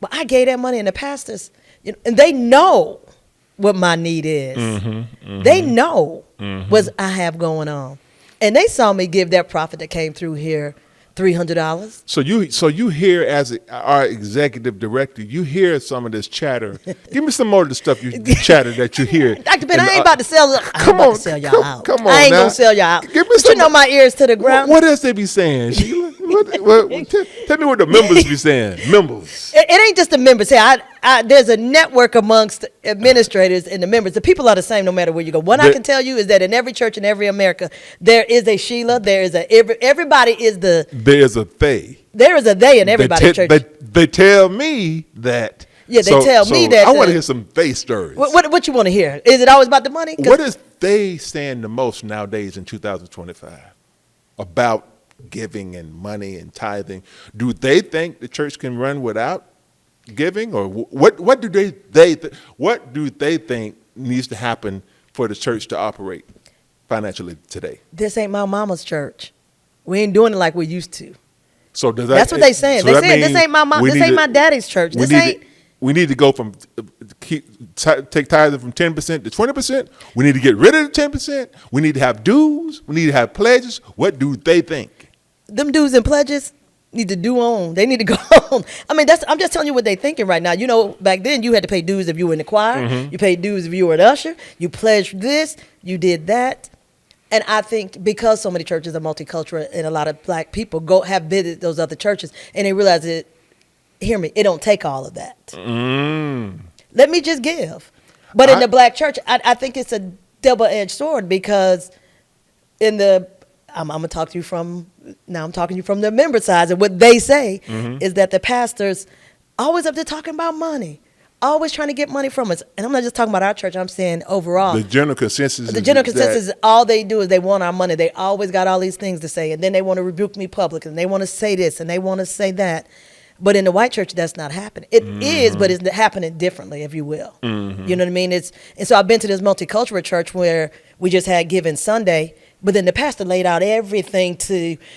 well, I gave that money, and the pastors, and they know what my need is. They know what I have going on. And they saw me give that prophet that came through here $300. So you hear, as our executive director, you hear some of this chatter. Give me some more of the stuff the chatter that you hear. Dr. Ben, I ain't about to sell. Y'all out. Come on, I ain't now. gonna sell y'all out. Give me But you some- know my ears to the ground. What else they be saying, Sheila? Tell me what the members be saying. Members. It ain't just the members. Hey, there's a network amongst administrators and the members. The people are the same no matter where you go. What I can tell you is that in every church in every America, there is a Sheila. There is everybody is the. There's a they. There is a they in everybody's church. They tell me that. Yeah, they tell me that. I want to hear some they stories. What you want to hear? Is it always about the money? What is they saying the most nowadays in 2025 about giving and money and tithing? Do they think the church can run without giving, or what do they think needs to happen for the church to operate financially today? This ain't my mama's church. We ain't doing it like we used to. So does That's what they saying. So They that saying this means ain't my mom. This ain't my daddy's church. We need to go from take tithing from 10% to 20%. We need to get rid of the 10%. We need to have dues. We need to have pledges. What do they think? Them dues and pledges need to do on. They need to go on. I mean, I'm just telling you what they thinking right now. You know, back then you had to pay dues if you were in the choir. You paid dues if you were an usher. You pledged this. You did that. And I think because so many churches are multicultural and a lot of black people have visited those other churches and they realize that, hear me, it don't take all of that. Let me just give. But in the black church, I think it's a double-edged sword because I'm going to talk to you from the member side, and what they say is that the pastors always up there talking about money, always trying to get money from us. And I'm not just talking about our church. I'm saying overall. The general consensus is all they do is they want our money. They always got all these things to say, and then they want to rebuke me publicly, and they want to say this, and they want to say that. But in the white church, that's not happening. It is, but it's happening differently, if you will. You know what I mean? And so I've been to this multicultural church where we just had Giving Sunday, but then the pastor laid out everything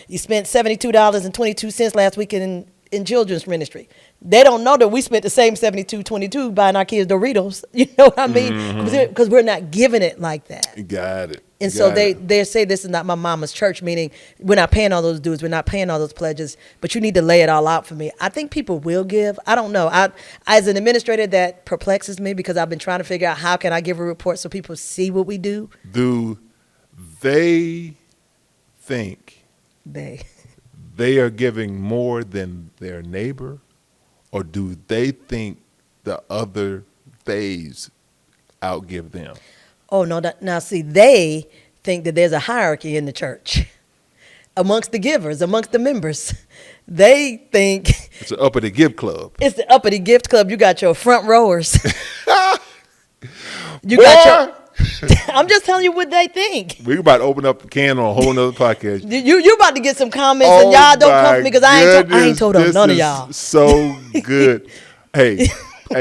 you spent $72.22 last week in children's ministry. They don't know that we spent the same $72.22 buying our kids Doritos. You know what I mean? Because we're not giving it like that. Got it. And so they say this is not my mama's church, meaning we're not paying all those dues, we're not paying all those pledges, but you need to lay it all out for me. I think people will give. I don't know. As an administrator, that perplexes me because I've been trying to figure out how can I give a report so people see what we do. Do they think they are giving more than their neighbor, or do they think the other theys outgive them? Oh, no. Now, see, they think that there's a hierarchy in the church amongst the givers, amongst the members. They think It's an uppity give club. it's the uppity gift club. You got your front rowers. I'm just telling you what they think. We about to open up a can on a whole nother podcast. You about to get some comments, and y'all don't come for me because I ain't told up none of y'all. So good. Hey,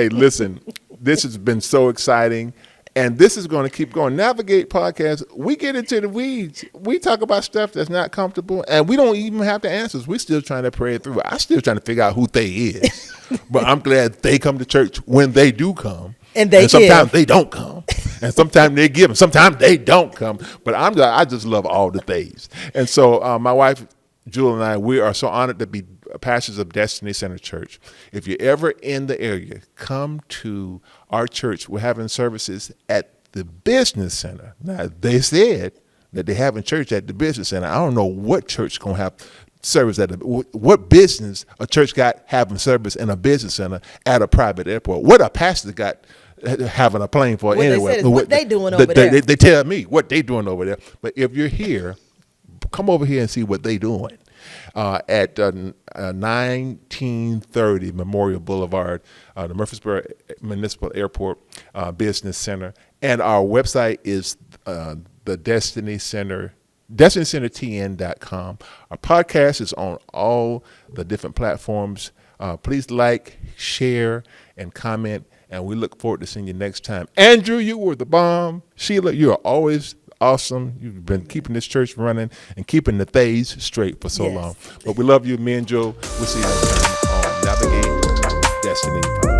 listen, this has been so exciting. And this is going to keep going. Navigate podcast. We get into the weeds. We talk about stuff that's not comfortable, and we don't even have the answers. We're still trying to pray it through. I'm still trying to figure out who they is. But I'm glad they come to church when they do come. And sometimes they don't come. And sometimes they give, and sometimes they don't come. But I just love all the things. And so my wife, Jewel, and I, we are so honored to be pastors of Destiny Center Church. If you're ever in the area, come to our church. We're having services at the business center. Now, they said that they're having church at the business center. I don't know what church is going to have service at what business a church got having service in a business center at a private airport. What a pastor got having a plane for what anyway. They said is what they doing over there. They tell me what they doing over there. But if you're here, come over here and see what they doing. at 1930 Memorial Boulevard, the Murfreesboro Municipal Airport Business Center. And our website is the Destiny Center, destinycentertn.com. Our podcast is on all the different platforms. Please like, share, and comment, and we look forward to seeing you next time. Andrew, you were the bomb. Sheila, you are always awesome. You've been keeping this church running and keeping the things straight for so long. But we love you, me and Joe. We'll see you next time on Navigate Destiny Podcast.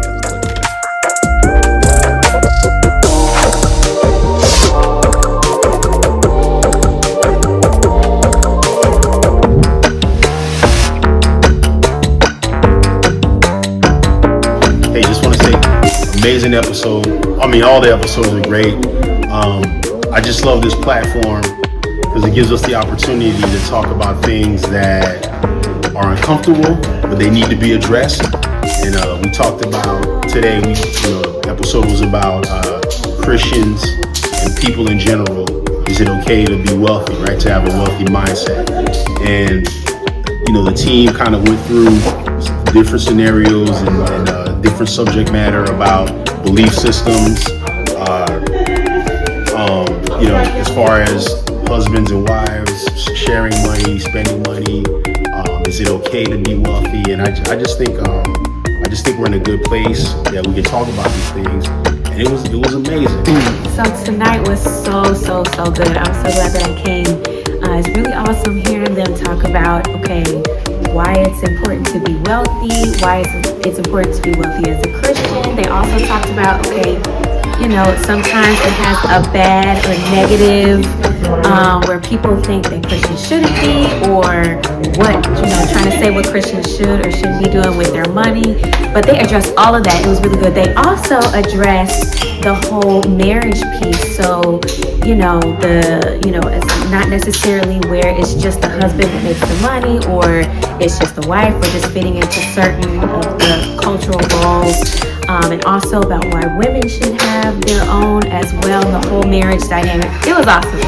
Hey, just want to say, amazing episode. I mean, all the episodes are great. I just love this platform because it gives us the opportunity to talk about things that are uncomfortable, but they need to be addressed. And we talked about today, the episode was about Christians and people in general. Is it okay to be wealthy, right? To have a wealthy mindset. And, the team kind of went through different scenarios and different subject matter about belief systems, as far as husbands and wives sharing money, spending money. Is it okay to be wealthy? And I just think we're in a good place that we can talk about these things. And it was amazing. So tonight was so good. I'm so glad that I came. It's really awesome hearing them talk about, why it's important to be wealthy, why it's important to be wealthy as a Christian. They also talked about, sometimes it has a bad or negative, where people think that Christians shouldn't be, or trying to say what Christians should or shouldn't be doing with their money. But they addressed all of that. It was really good. They also addressed the whole marriage piece. So, it's not necessarily where it's just the husband that makes the money, or it's just the wife, or just fitting into certain of the cultural roles. And also about why women should have their own as well, the whole marriage dynamic. It was awesome.